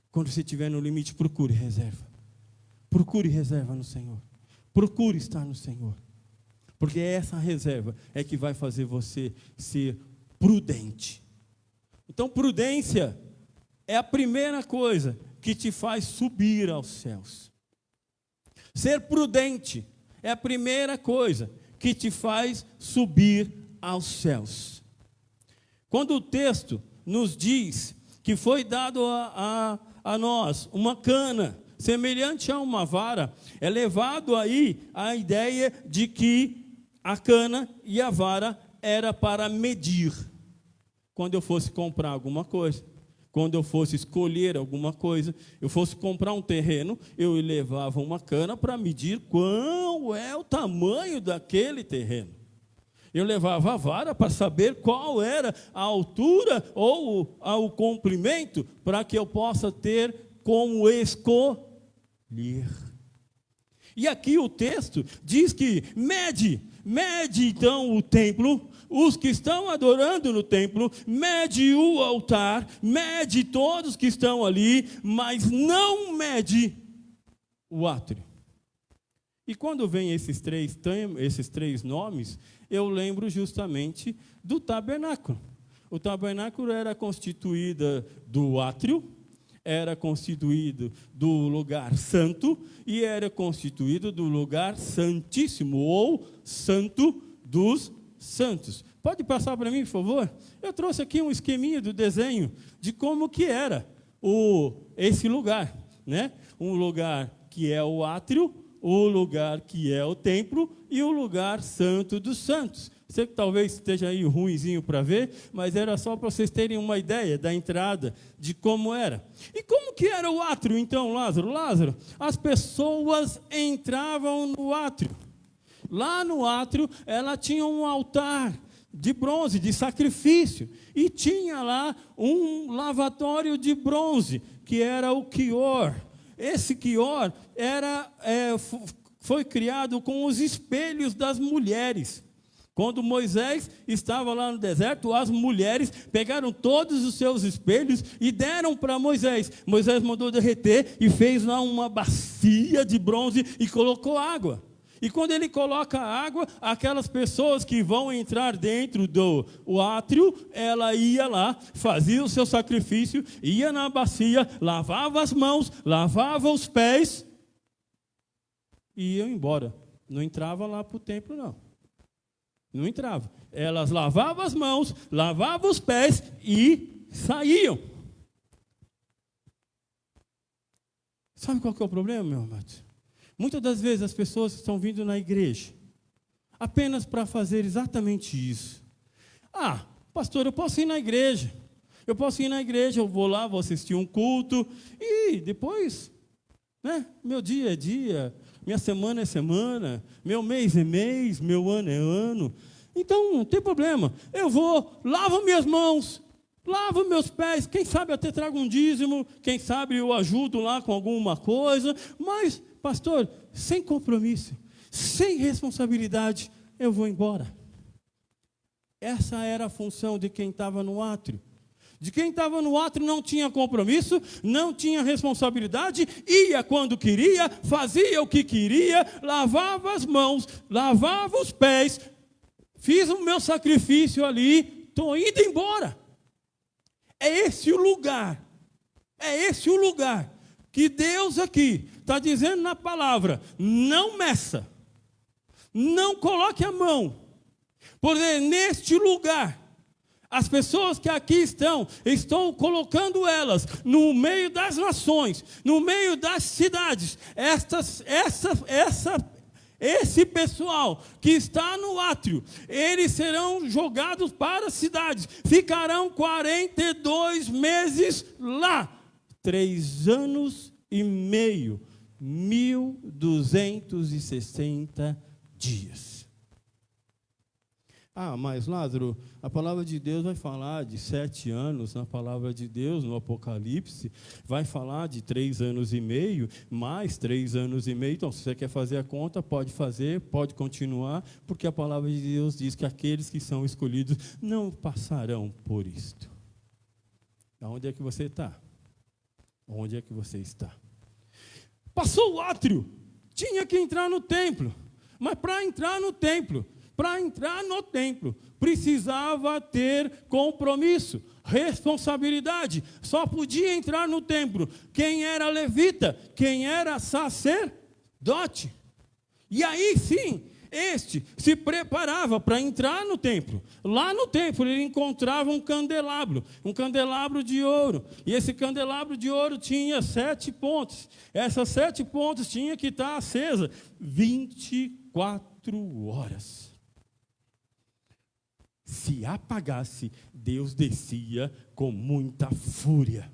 Quando você estiver no limite, procure reserva. Procure reserva no Senhor. Procure estar no Senhor. Porque essa reserva é que vai fazer você ser prudente. Então, prudência é a primeira coisa que te faz subir aos céus. Ser prudente é a primeira coisa que te faz subir aos céus. Quando o texto nos diz que foi dado a nós uma cana semelhante a uma vara, é levado aí a ideia de que a cana e a vara era para medir. Quando eu fosse comprar alguma coisa, quando eu fosse escolher alguma coisa, eu fosse comprar um terreno, eu levava uma cana para medir qual é o tamanho daquele terreno. Eu levava a vara para saber qual era a altura ou o comprimento para que eu possa ter como escolher. E aqui o texto diz que mede então o templo, os que estão adorando no templo, mede o altar, mede todos que estão ali, mas não mede o átrio. E quando vem esses três nomes, eu lembro justamente do tabernáculo. O tabernáculo era constituído do átrio, era constituído do lugar santo e era constituído do lugar santíssimo, ou santo dos santos. Pode passar para mim, por favor? Eu trouxe aqui um esqueminha do desenho de como que era esse lugar, né? Um lugar que é o átrio, o lugar que é o templo e o lugar santo dos santos. Sei que talvez esteja aí ruinzinho para ver, mas era só para vocês terem uma ideia da entrada, de como era. E como que era o átrio, então, Lázaro? Lázaro, as pessoas entravam no átrio. Lá no átrio, ela tinha um altar de bronze, de sacrifício, e tinha lá um lavatório de bronze, que era o quior. Esse quior foi criado com os espelhos das mulheres. Quando Moisés estava lá no deserto, as mulheres pegaram todos os seus espelhos e deram para Moisés. Moisés mandou derreter e fez lá uma bacia de bronze e colocou água. E quando ele coloca água, aquelas pessoas que vão entrar dentro do átrio, ela ia lá, fazia o seu sacrifício, ia na bacia, lavava as mãos, lavava os pés e iam embora. Não entrava lá para o templo, não. Não entrava. Elas lavavam as mãos, lavavam os pés e saíam. Sabe qual que é o problema, meu amado? Muitas das vezes as pessoas estão vindo na igreja apenas para fazer exatamente isso. Ah, pastor, eu posso ir na igreja. Eu vou lá, vou assistir um culto e depois, né, meu dia é dia, minha semana é semana, meu mês é mês, meu ano é ano. Então, não tem problema. Eu vou, lavo minhas mãos, lavo meus pés, quem sabe até trago um dízimo, quem sabe eu ajudo lá com alguma coisa, mas, pastor, sem compromisso, sem responsabilidade, eu vou embora. Essa era a função de quem estava no átrio. De quem estava no átrio não tinha compromisso, não tinha responsabilidade, ia quando queria, fazia o que queria, lavava as mãos, lavava os pés, fiz o meu sacrifício ali, estou indo embora. É esse o lugar que Deus aqui está dizendo na palavra, não meça, não coloque a mão, porque neste lugar, as pessoas que aqui estão colocando elas no meio das nações, no meio das cidades. Esse pessoal que está no átrio, eles serão jogados para as cidades, ficarão 42 meses lá, 3 anos e meio, 1.260 dias. Ah, mas Lázaro, a palavra de Deus vai falar de 7 anos, na palavra de Deus, no Apocalipse, vai falar de 3 anos e meio, mais 3 anos e meio. Então, se você quer fazer a conta, pode fazer, pode continuar, porque a palavra de Deus diz que aqueles que são escolhidos não passarão por isto. Onde é que você está? Onde é que você está? Passou o átrio, tinha que entrar no templo, mas para entrar no templo, precisava ter compromisso, responsabilidade. Só podia entrar no templo quem era levita, quem era sacerdote. E aí sim, este se preparava para entrar no templo. Lá no templo ele encontrava um candelabro de ouro. E esse candelabro de ouro tinha 7 pontos. Essas 7 pontos tinham que estar acesa 24 horas. Se apagasse, Deus descia com muita fúria.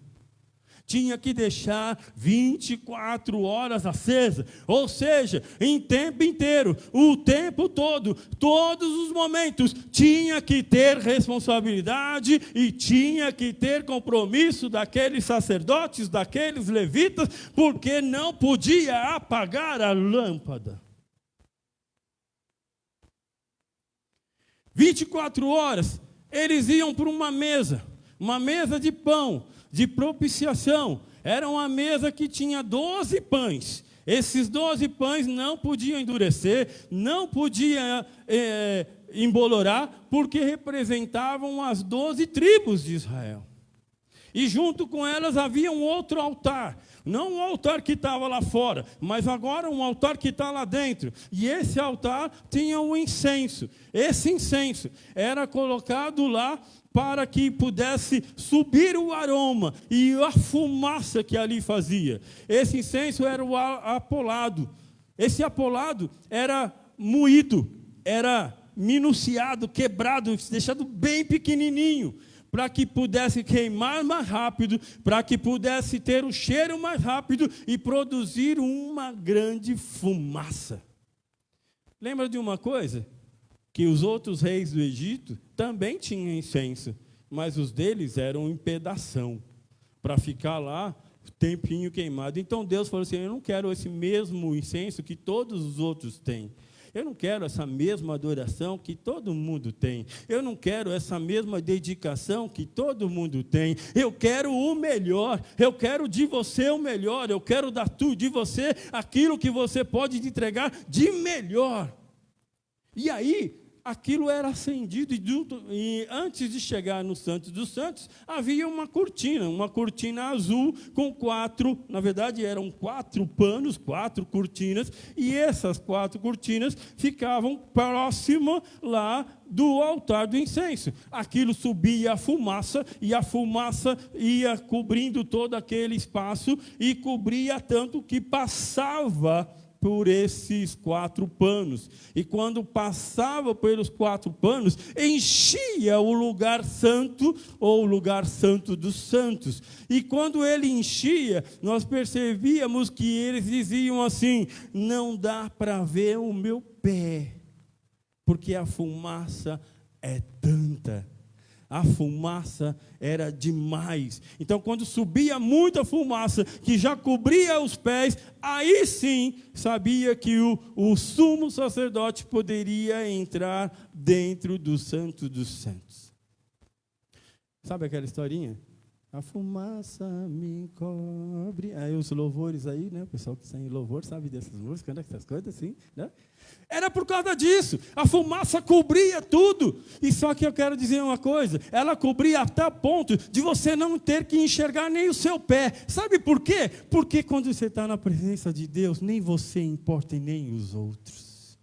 Tinha que deixar 24 horas acesa, ou seja, em tempo inteiro, o tempo todo, todos os momentos, tinha que ter responsabilidade e tinha que ter compromisso daqueles sacerdotes, daqueles levitas, porque não podia apagar a lâmpada. 24 horas, eles iam para uma mesa de pão, de propiciação. Era uma mesa que tinha 12 pães. Esses 12 pães não podiam endurecer, não podiam embolorar, porque representavam as 12 tribos de Israel. E junto com elas havia um outro altar. Não um altar que estava lá fora, mas agora um altar que está lá dentro. E esse altar tinha um incenso. Esse incenso era colocado lá para que pudesse subir o aroma e a fumaça que ali fazia. Esse incenso era o apolado. Esse apolado era moído, era minuciado, quebrado, deixado bem pequenininho, para que pudesse queimar mais rápido, para que pudesse ter o cheiro mais rápido e produzir uma grande fumaça. Lembra de uma coisa? Que os outros reis do Egito também tinham incenso, mas os deles eram em pedação, para ficar lá o tempinho queimado. Então Deus falou assim, eu não quero esse mesmo incenso que todos os outros têm. Eu não quero essa mesma adoração que todo mundo tem. Eu não quero essa mesma dedicação que todo mundo tem. Eu quero o melhor. Eu quero de você o melhor. Eu quero dar tudo de você aquilo que você pode entregar de melhor. E aí, aquilo era acendido e antes de chegar no Santo dos Santos, havia uma cortina azul com 4, na verdade eram 4 panos, 4 cortinas, e essas 4 cortinas ficavam próximo lá do altar do incenso. Aquilo subia a fumaça, e a fumaça ia cobrindo todo aquele espaço, e cobria tanto que passava por esses 4 panos. E quando passava pelos 4 panos, enchia o lugar santo, ou o lugar santo dos santos. E quando ele enchia, nós percebíamos que eles diziam assim: não dá para ver o meu pé, porque a fumaça é tanta. A fumaça era demais. Então, quando subia muita fumaça, que já cobria os pés, aí sim sabia que o sumo sacerdote poderia entrar dentro do Santo dos Santos. Sabe aquela historinha? A fumaça me cobre. Aí os louvores aí, né? O pessoal que está em louvor sabe dessas músicas, né? Essas coisas assim, né? Era por causa disso. A fumaça cobria tudo. E só que eu quero dizer uma coisa. Ela cobria até o ponto de você não ter que enxergar nem o seu pé. Sabe por quê? Porque quando você está na presença de Deus, nem você importa e nem os outros.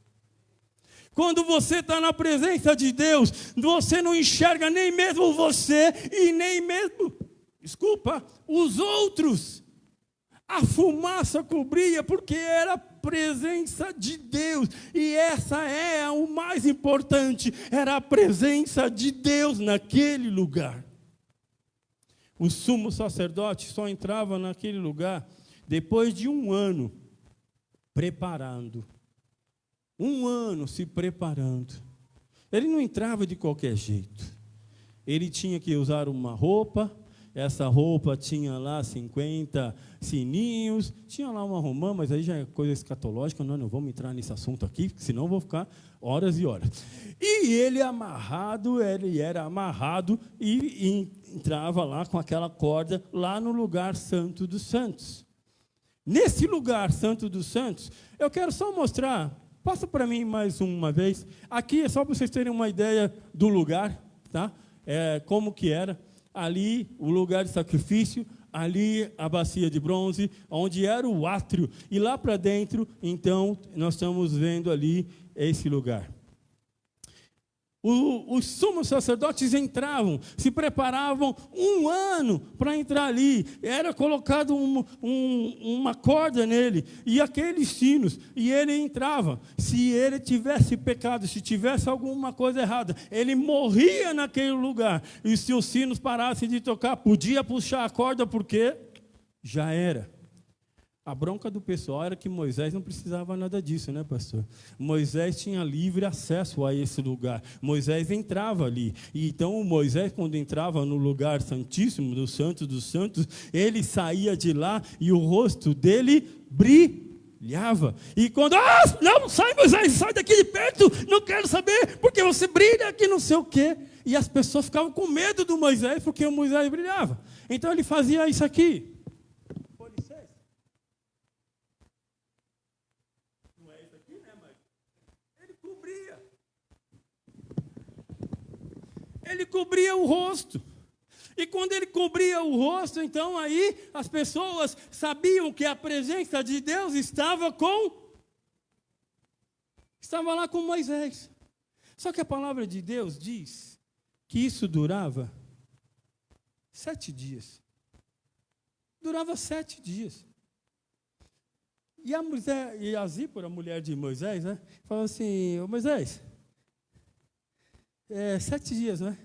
Quando você está na presença de Deus, você não enxerga nem mesmo você e nem mesmo, os outros. A fumaça cobria porque era a presença de Deus. E essa é o mais importante, era a presença de Deus naquele lugar. O sumo sacerdote só entrava naquele lugar depois de 1 ano preparando. 1 ano se preparando. Ele não entrava de qualquer jeito. Ele tinha que usar uma roupa. Essa roupa tinha lá 50 sininhos, tinha lá uma romã, mas aí já é coisa escatológica, nós não vamos entrar nesse assunto aqui, porque senão eu vou ficar horas e horas. E ele era amarrado e entrava lá com aquela corda, lá no lugar santo dos santos. Nesse lugar santo dos santos, eu quero só mostrar, passa para mim mais uma vez, aqui é só para vocês terem uma ideia do lugar, tá? Como que era. Ali o lugar de sacrifício, ali a bacia de bronze, onde era o átrio. E lá para dentro, então, nós estamos vendo ali esse lugar. Os sumos sacerdotes entravam, se preparavam 1 ano para entrar ali. Era colocado uma corda nele e aqueles sinos, e ele entrava. Se ele tivesse pecado, se tivesse alguma coisa errada, ele morria naquele lugar. E se os sinos parassem de tocar, podia puxar a corda, porque já era. A bronca do pessoal era que Moisés não precisava nada disso, né, pastor? Moisés tinha livre acesso a esse lugar. Moisés entrava ali. E então, Moisés, quando entrava no lugar santíssimo, do Santo dos Santos, ele saía de lá e o rosto dele brilhava. E quando, não, sai Moisés, sai daqui de perto, não quero saber, porque você brilha aqui, não sei o quê. E as pessoas ficavam com medo do Moisés, porque o Moisés brilhava. Então, ele fazia isso aqui. Ele cobria o rosto. E quando ele cobria o rosto, então aí as pessoas sabiam que a presença de Deus estava lá com Moisés. Só que a palavra de Deus diz que isso durava 7 dias. Durava 7 dias. E a Zípora, mulher de Moisés, né, falou assim: ô Moisés, 7 dias, né?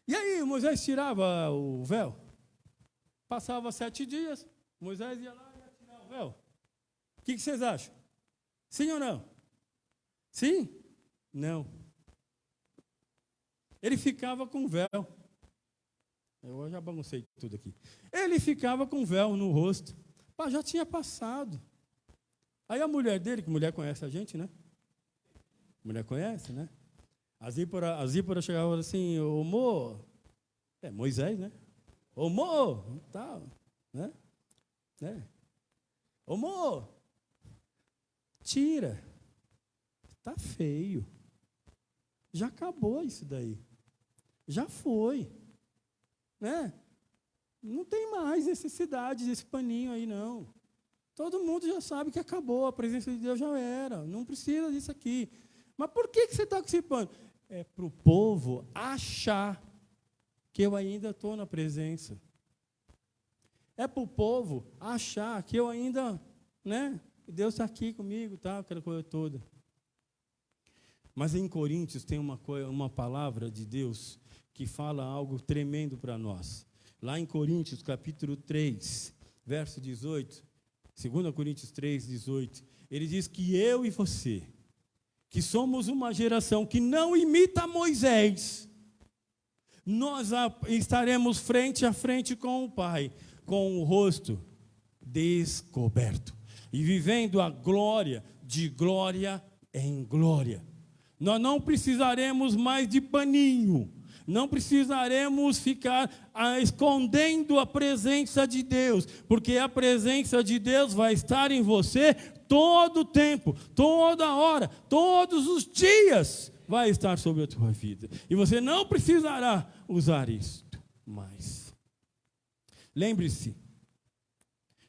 E aí Moisés tirava o véu. Passava 7 dias, Moisés ia lá e ia tirar o véu. O que vocês acham? Sim ou não? Sim? Não. Ele ficava com véu. Eu já baguncei tudo aqui. Ele ficava com véu no rosto. Já tinha passado. Aí a mulher dele, que mulher conhece a gente, né? Mulher conhece, né? A Zípora chegava assim: ô Mô, Moisés, né? Ô Mô, tal, né? Ô Mô, tira, tá feio. já acabou isso daí. Já foi. Né? Não tem mais necessidade desse paninho aí, não. Todo mundo já sabe que acabou, a presença de Deus já era. Não precisa disso aqui. Mas por que você está com esse pano? É para o povo achar que eu ainda estou na presença. É para o povo achar que eu ainda, né? Deus está aqui comigo, tá? Aquela coisa toda. Mas em Coríntios tem uma palavra de Deus que fala algo tremendo para nós. Lá em Coríntios, capítulo 3, verso 18, 2 Coríntios 3, 18, ele diz que eu e você, que somos uma geração que não imita Moisés, nós estaremos frente a frente com o Pai, com o rosto descoberto, e vivendo a glória, de glória em glória. Nós não precisaremos mais de paninho, não precisaremos ficar escondendo a presença de Deus, porque a presença de Deus vai estar em você todo o tempo, toda hora, todos os dias vai estar sobre a tua vida. E você não precisará usar isto mais. Lembre-se,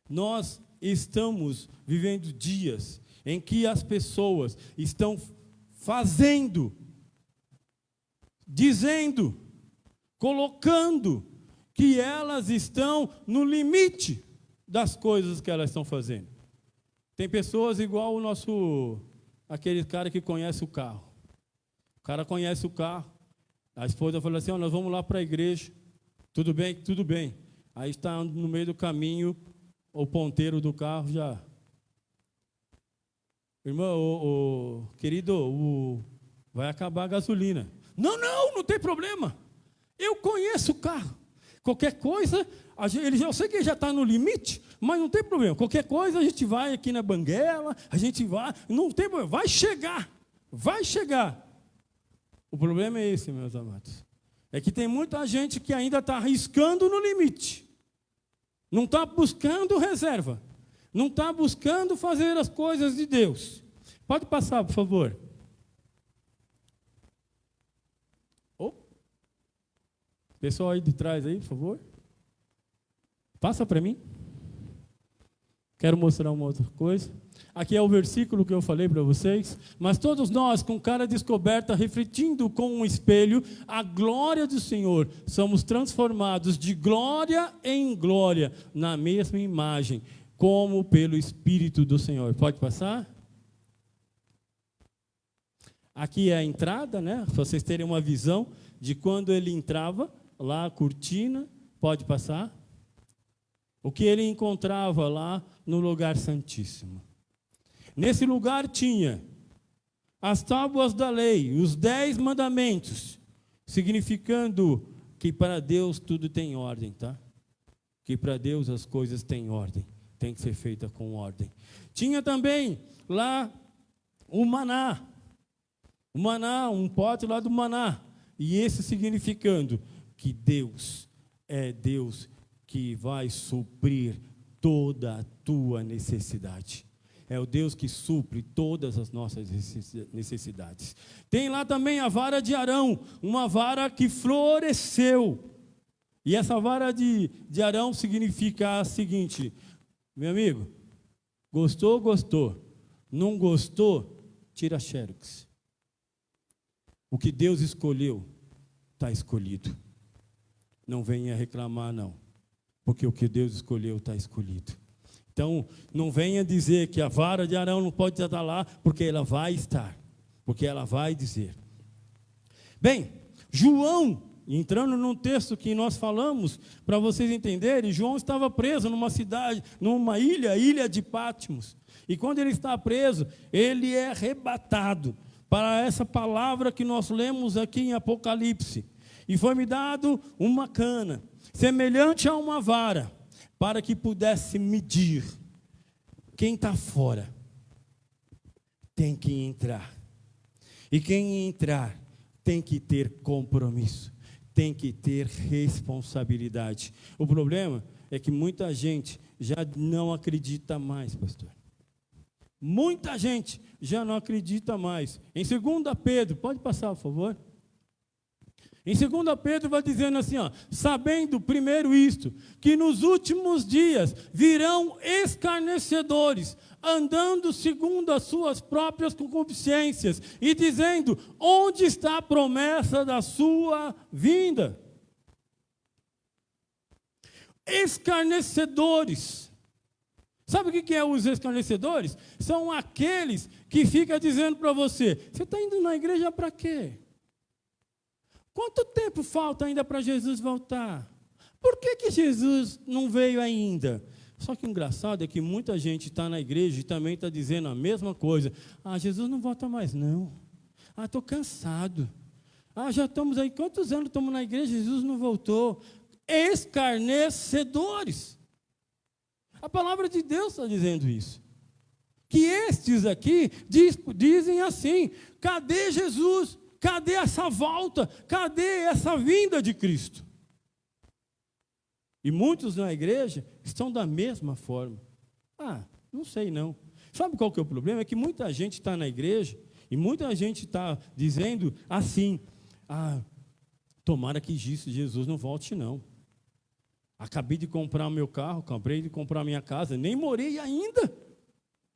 nós estamos vivendo dias em que as pessoas estão fazendo, dizendo, colocando que elas estão no limite das coisas que elas estão fazendo. Tem pessoas igual aquele cara que conhece o carro. O cara conhece o carro, a esposa falou assim, nós vamos lá para a igreja, tudo bem? Tudo bem. Aí está no meio do caminho, o ponteiro do carro já... Irmão, querido, vai acabar a gasolina. Não tem problema. Eu conheço o carro. Qualquer coisa, eu sei que ele já está no limite, mas não tem problema. Qualquer coisa, a gente vai aqui na banguela, a gente vai, não tem problema, vai chegar. O problema é esse, meus amados. É que tem muita gente que ainda está arriscando no limite. Não está buscando reserva. Não está buscando fazer as coisas de Deus. Pode passar, por favor. Pessoal aí de trás aí, por favor. Passa para mim. Quero mostrar uma outra coisa. Aqui é o versículo que eu falei para vocês. Mas todos nós, com cara descoberta, refletindo com um espelho a glória do Senhor, somos transformados de glória em glória, na mesma imagem, como pelo Espírito do Senhor. Pode passar? Aqui é a entrada, né? Para vocês terem uma visão de quando ele entrava, lá a cortina, pode passar? O que ele encontrava lá no lugar santíssimo. Nesse lugar tinha as tábuas da lei, os 10 mandamentos, significando que para Deus tudo tem ordem, tá? Que para Deus as coisas têm ordem, tem que ser feita com ordem. Tinha também lá o maná, um pote lá do maná, e esse significando que Deus é Deus que vai suprir toda a tua necessidade. É o Deus que supre todas as nossas necessidades. Tem lá também a vara de Arão, uma vara que floresceu. E essa vara de Arão significa a seguinte, meu amigo, gostou, gostou. Não gostou, tira xerox. O que Deus escolheu, está escolhido. Não venha reclamar, não. Porque o que Deus escolheu, está escolhido. Então, não venha dizer que a vara de Arão não pode estar lá, porque ela vai estar. Porque ela vai dizer. Bem, João, entrando num texto que nós falamos, para vocês entenderem, João estava preso numa cidade, numa ilha de Patmos. E quando ele está preso, ele é arrebatado para essa palavra que nós lemos aqui em Apocalipse. E foi-me dado uma cana, semelhante a uma vara, para que pudesse medir. Quem está fora tem que entrar. E quem entrar tem que ter compromisso, tem que ter responsabilidade. O problema é que muita gente já não acredita mais, pastor. muita gente já não acredita mais. Em 2 Pedro, pode passar, por favor? Em 2 Pedro vai dizendo assim, ó, sabendo primeiro isto, que nos últimos dias virão escarnecedores, andando segundo as suas próprias concupiscências, e dizendo, onde está a promessa da sua vinda? Escarnecedores. Sabe o que é os escarnecedores? São aqueles que ficam dizendo para você, você está indo na igreja para quê? Quanto tempo falta ainda para Jesus voltar? Por que Jesus não veio ainda? Só que o engraçado é que muita gente está na igreja e também está dizendo a mesma coisa. Jesus não volta mais não. Estou cansado. Já estamos aí, quantos anos estamos na igreja, Jesus não voltou. Escarnecedores. A palavra de Deus está dizendo isso. Que estes aqui dizem assim, cadê Jesus? Cadê essa volta? Cadê essa vinda de Cristo? E muitos na igreja estão da mesma forma. Não sei não. Sabe qual que é o problema? É que muita gente está na igreja e muita gente está dizendo assim, tomara que Jesus não volte não. Acabei de comprar o meu carro, acabei de comprar a minha casa, nem morei ainda.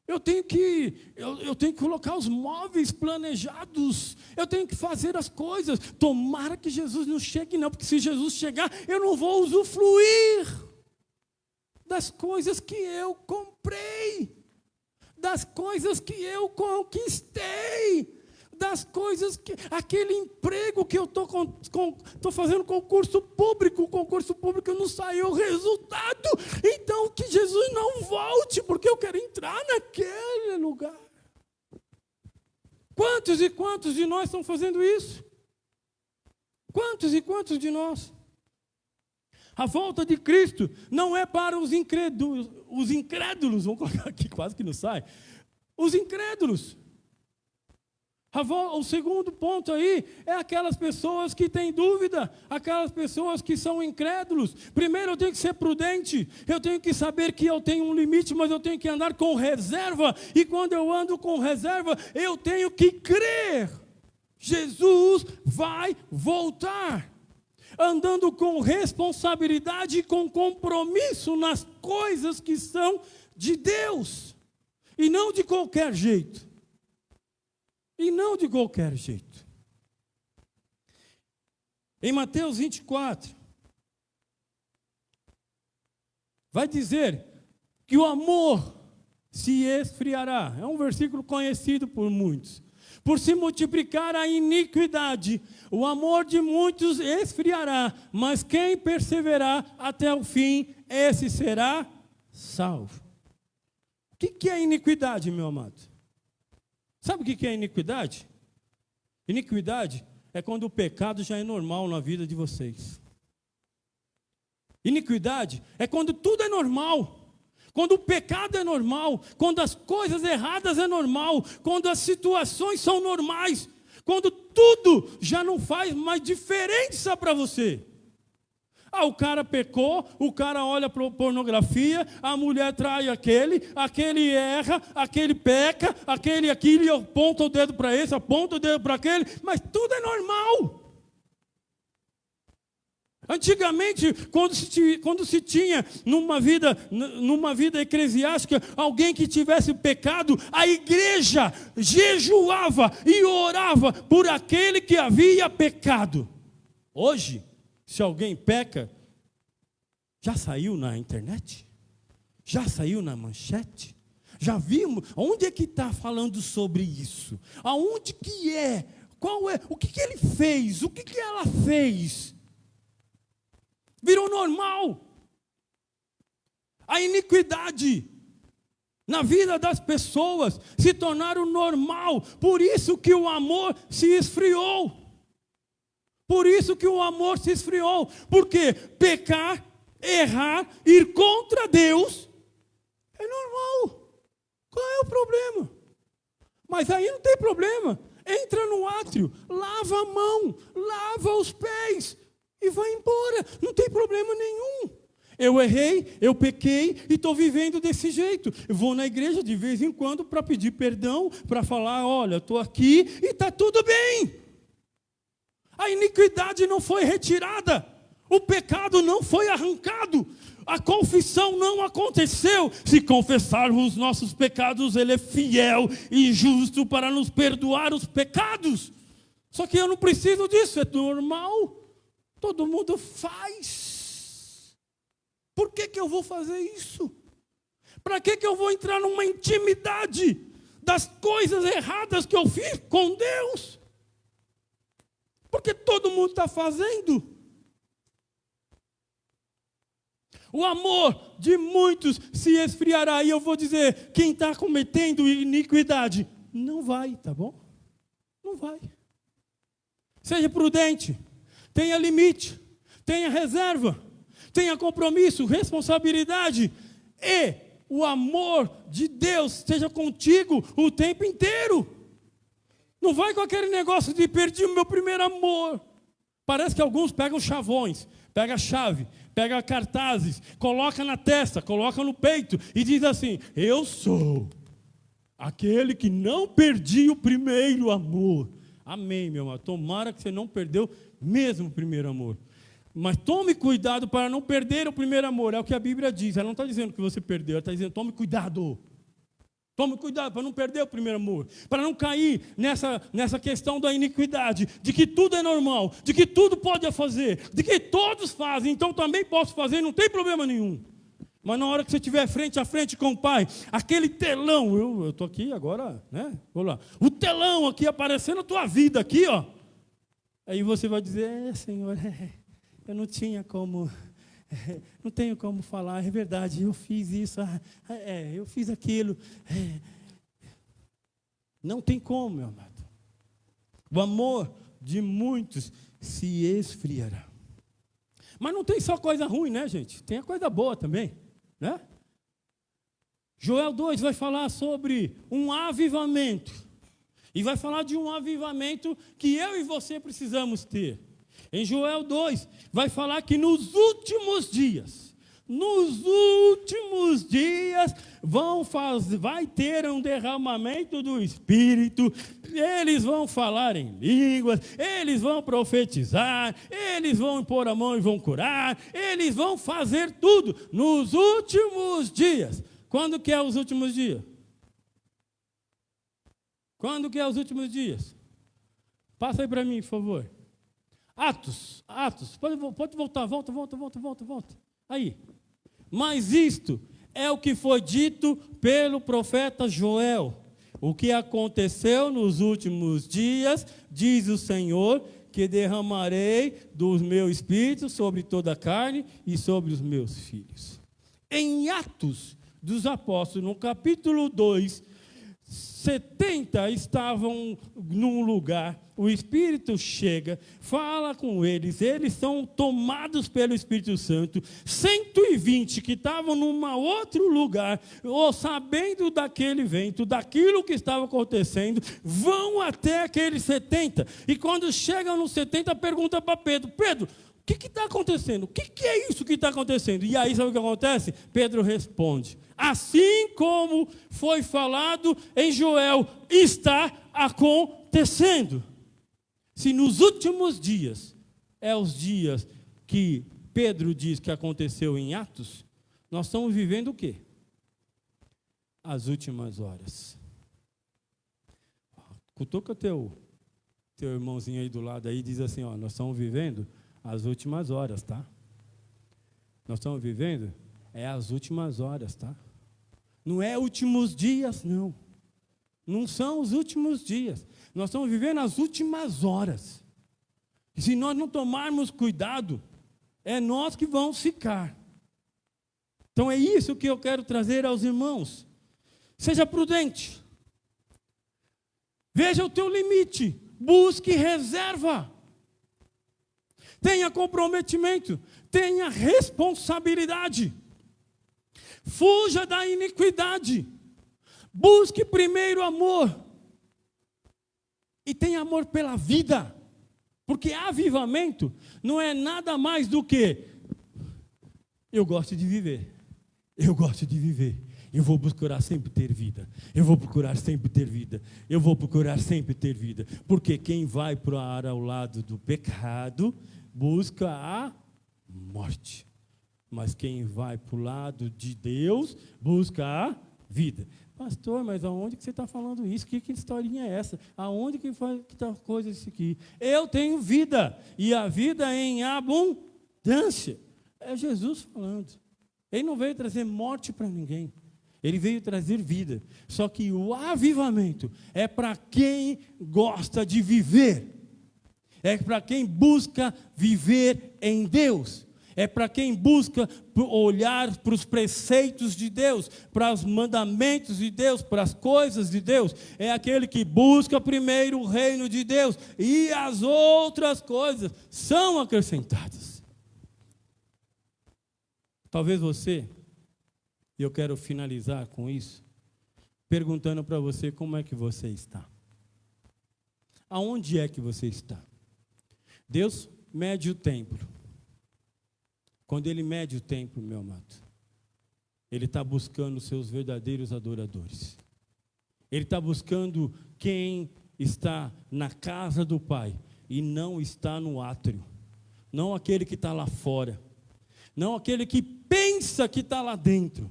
Eu tenho que colocar os móveis planejados. Eu tenho que fazer as coisas. Tomara que Jesus não chegue, não. Porque se Jesus chegar, eu não vou usufruir das coisas que eu comprei. Das coisas que eu conquistei. Das coisas que... Aquele emprego que eu estou fazendo concurso público. O concurso público não saiu o resultado. Então, que Jesus não volte, porque eu quero entrar naquele lugar. Quantos e quantos de nós estão fazendo isso? Quantos e quantos de nós? A volta de Cristo não é para os incrédulos, vamos colocar aqui, quase que não sai. Os incrédulos. O segundo ponto aí é aquelas pessoas que têm dúvida, aquelas pessoas que são incrédulos. Primeiro eu tenho que ser prudente, eu tenho que saber que eu tenho um limite, mas eu tenho que andar com reserva. E quando eu ando com reserva, eu tenho que crer. Jesus vai voltar. Andando com responsabilidade e com compromisso nas coisas que são de Deus. E não de qualquer jeito. E não de qualquer jeito. Em Mateus 24, vai dizer que o amor se esfriará. É um versículo conhecido por muitos. Por se multiplicar a iniquidade, o amor de muitos esfriará, mas quem perseverar até o fim, esse será salvo. O que é iniquidade, meu amado? Sabe o que é iniquidade? Iniquidade é quando o pecado já é normal na vida de vocês. Iniquidade é quando tudo é normal. Quando o pecado é normal. Quando as coisas erradas é normal. Quando as situações são normais. Quando tudo já não faz mais diferença para você. O cara pecou, o cara olha para pornografia, a mulher trai aquele erra, aquele peca, aquele aponta o dedo para esse, aponta o dedo para aquele, mas tudo é normal. Antigamente, quando se tinha numa vida eclesiástica alguém que tivesse pecado, a igreja jejuava e orava por aquele que havia pecado. Hoje, se alguém peca, já saiu na internet? Já saiu na manchete? Já vimos? Onde é que está falando sobre isso? Aonde que é? Qual é? O que ele fez? O que ela fez? Virou normal. A iniquidade na vida das pessoas se tornaram normal. Por isso que o amor se esfriou. Por isso que o amor se esfriou. Porque pecar, errar, ir contra Deus é normal. Qual é o problema? Mas aí não tem problema. Entra no átrio, lava a mão, lava os pés e vai embora. Não tem problema nenhum. Eu errei, eu pequei e estou vivendo desse jeito. Eu vou na igreja de vez em quando para pedir perdão, para falar, olha, estou aqui e está tudo bem. A iniquidade não foi retirada, o pecado não foi arrancado, a confissão não aconteceu. Se confessarmos os nossos pecados, Ele é fiel e justo para nos perdoar os pecados. Só que eu não preciso disso, é normal, todo mundo faz. Por que eu vou fazer isso? Para que eu vou entrar numa intimidade das coisas erradas que eu fiz com Deus? Porque todo mundo está fazendo. O amor de muitos se esfriará. E eu vou dizer, quem está cometendo iniquidade, não vai, tá bom? Não vai. Seja prudente, tenha limite, tenha reserva, tenha compromisso, responsabilidade. E o amor de Deus esteja contigo o tempo inteiro. Não vai com aquele negócio de perdi o meu primeiro amor. Parece que alguns pegam chavões, pega a chave, pega cartazes, coloca na testa, coloca no peito e diz assim, eu sou aquele que não perdi o primeiro amor. Amém, meu amor. Tomara que você não perdeu mesmo o primeiro amor. Mas tome cuidado para não perder o primeiro amor. É o que a Bíblia diz. Ela não está dizendo que você perdeu, ela está dizendo, tome cuidado. Tome cuidado para não perder o primeiro amor. Para não cair nessa questão da iniquidade. De que tudo é normal. De que tudo pode fazer. De que todos fazem. Então também posso fazer, não tem problema nenhum. Mas na hora que você estiver frente a frente com o Pai, aquele telão, eu estou aqui agora, né? Vou lá. O telão aqui aparecendo na tua vida, aqui, ó. Aí você vai dizer, Senhor, eu não tinha como, não tenho como falar, é verdade, eu fiz isso, eu fiz aquilo. Não tem como, meu amado. O amor de muitos se esfriará. Mas não tem só coisa ruim, né, gente? Tem a coisa boa também, né? Joel 2 vai falar sobre um avivamento. E vai falar de um avivamento que eu e você precisamos ter. Em Joel 2 vai falar que nos últimos dias vai ter um derramamento do Espírito, eles vão falar em línguas, eles vão profetizar, eles vão pôr a mão e vão curar, eles vão fazer tudo nos últimos dias. Quando que é os últimos dias? Quando que é os últimos dias? Passa aí para mim, por favor. Atos, pode voltar, volta. Aí. Mas isto é o que foi dito pelo profeta Joel. O que aconteceu nos últimos dias, diz o Senhor, que derramarei do meu espírito sobre toda a carne e sobre os meus filhos. Em Atos dos Apóstolos, no capítulo 2, 70 estavam num lugar, o Espírito chega, fala com eles, eles são tomados pelo Espírito Santo. 120 que estavam num outro lugar, ou sabendo daquele vento, daquilo que estava acontecendo, vão até aqueles 70. E quando chegam nos 70, pergunta para Pedro, Pedro, o que está acontecendo? O que é isso que está acontecendo? E aí sabe o que acontece? Pedro responde, assim como foi falado em Joel, está acontecendo. Se nos últimos dias, é os dias que Pedro diz que aconteceu em Atos, nós estamos vivendo o quê? As últimas horas. Cutuca teu irmãozinho aí do lado aí e diz assim, ó, nós estamos vivendo as últimas horas, tá? Nós estamos vivendo as últimas horas, tá? Não é últimos dias, não. Não são os últimos dias. Nós estamos vivendo as últimas horas. E se nós não tomarmos cuidado, é nós que vamos ficar. Então é isso que eu quero trazer aos irmãos. Seja prudente. Veja o teu limite. Busque reserva. Tenha comprometimento. Tenha responsabilidade. Fuja da iniquidade. Busque primeiro amor. E tenha amor pela vida. Porque avivamento não é nada mais do que Eu gosto de viver. Eu gosto de viver. Eu vou procurar sempre ter vida. Eu vou procurar sempre ter vida. Eu vou procurar sempre ter vida. Porque quem vai para o lado do pecado busca a morte. Mas quem vai para o lado de Deus busca a vida. Pastor, mas aonde que você está falando isso? Que historinha é essa? Aonde que está coisa isso aqui? Eu tenho vida. E a vida em abundância. É Jesus falando. Ele não veio trazer morte para ninguém. Ele veio trazer vida. Só que o avivamento é para quem gosta de viver. É para quem busca viver em Deus. É para quem busca olhar para os preceitos de Deus, para os mandamentos de Deus, para as coisas de Deus. É aquele que busca primeiro o reino de Deus. E as outras coisas são acrescentadas. Talvez você, e eu quero finalizar com isso, perguntando para você como é que você está. Aonde é que você está? Deus mede o templo. Quando Ele mede o templo, meu amado, Ele está buscando os seus verdadeiros adoradores. Ele está buscando quem está na casa do Pai e não está no átrio. Não aquele que está lá fora. Não aquele que pensa que está lá dentro.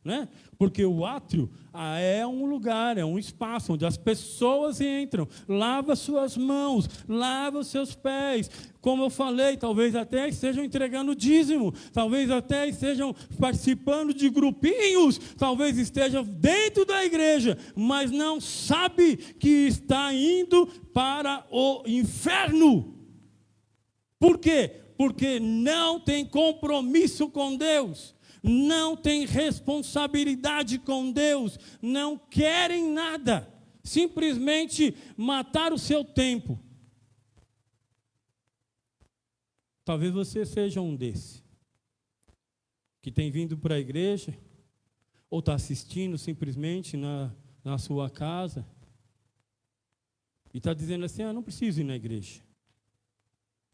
Né? Porque o átrio é um lugar, é um espaço onde as pessoas entram, lava suas mãos, lava os seus pés, como eu falei, talvez até estejam entregando dízimo, talvez até estejam participando de grupinhos, talvez estejam dentro da igreja, mas não sabe que está indo para o inferno. Por quê? Porque não tem compromisso com Deus. Não tem responsabilidade com Deus, não querem nada, simplesmente matar o seu tempo. Talvez você seja um desse, que tem vindo para a igreja, ou está assistindo simplesmente na sua casa, e está dizendo assim, não preciso ir na igreja,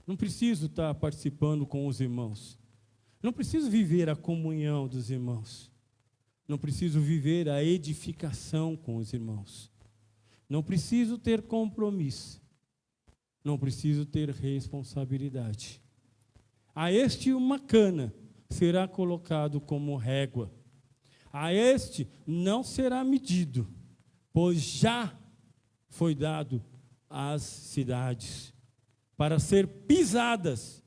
não preciso estar participando com os irmãos. Não preciso viver a comunhão dos irmãos. Não preciso viver a edificação com os irmãos. Não preciso ter compromisso. Não preciso ter responsabilidade. A este uma cana será colocado como régua. A este não será medido, pois já foi dado às cidades para ser pisadas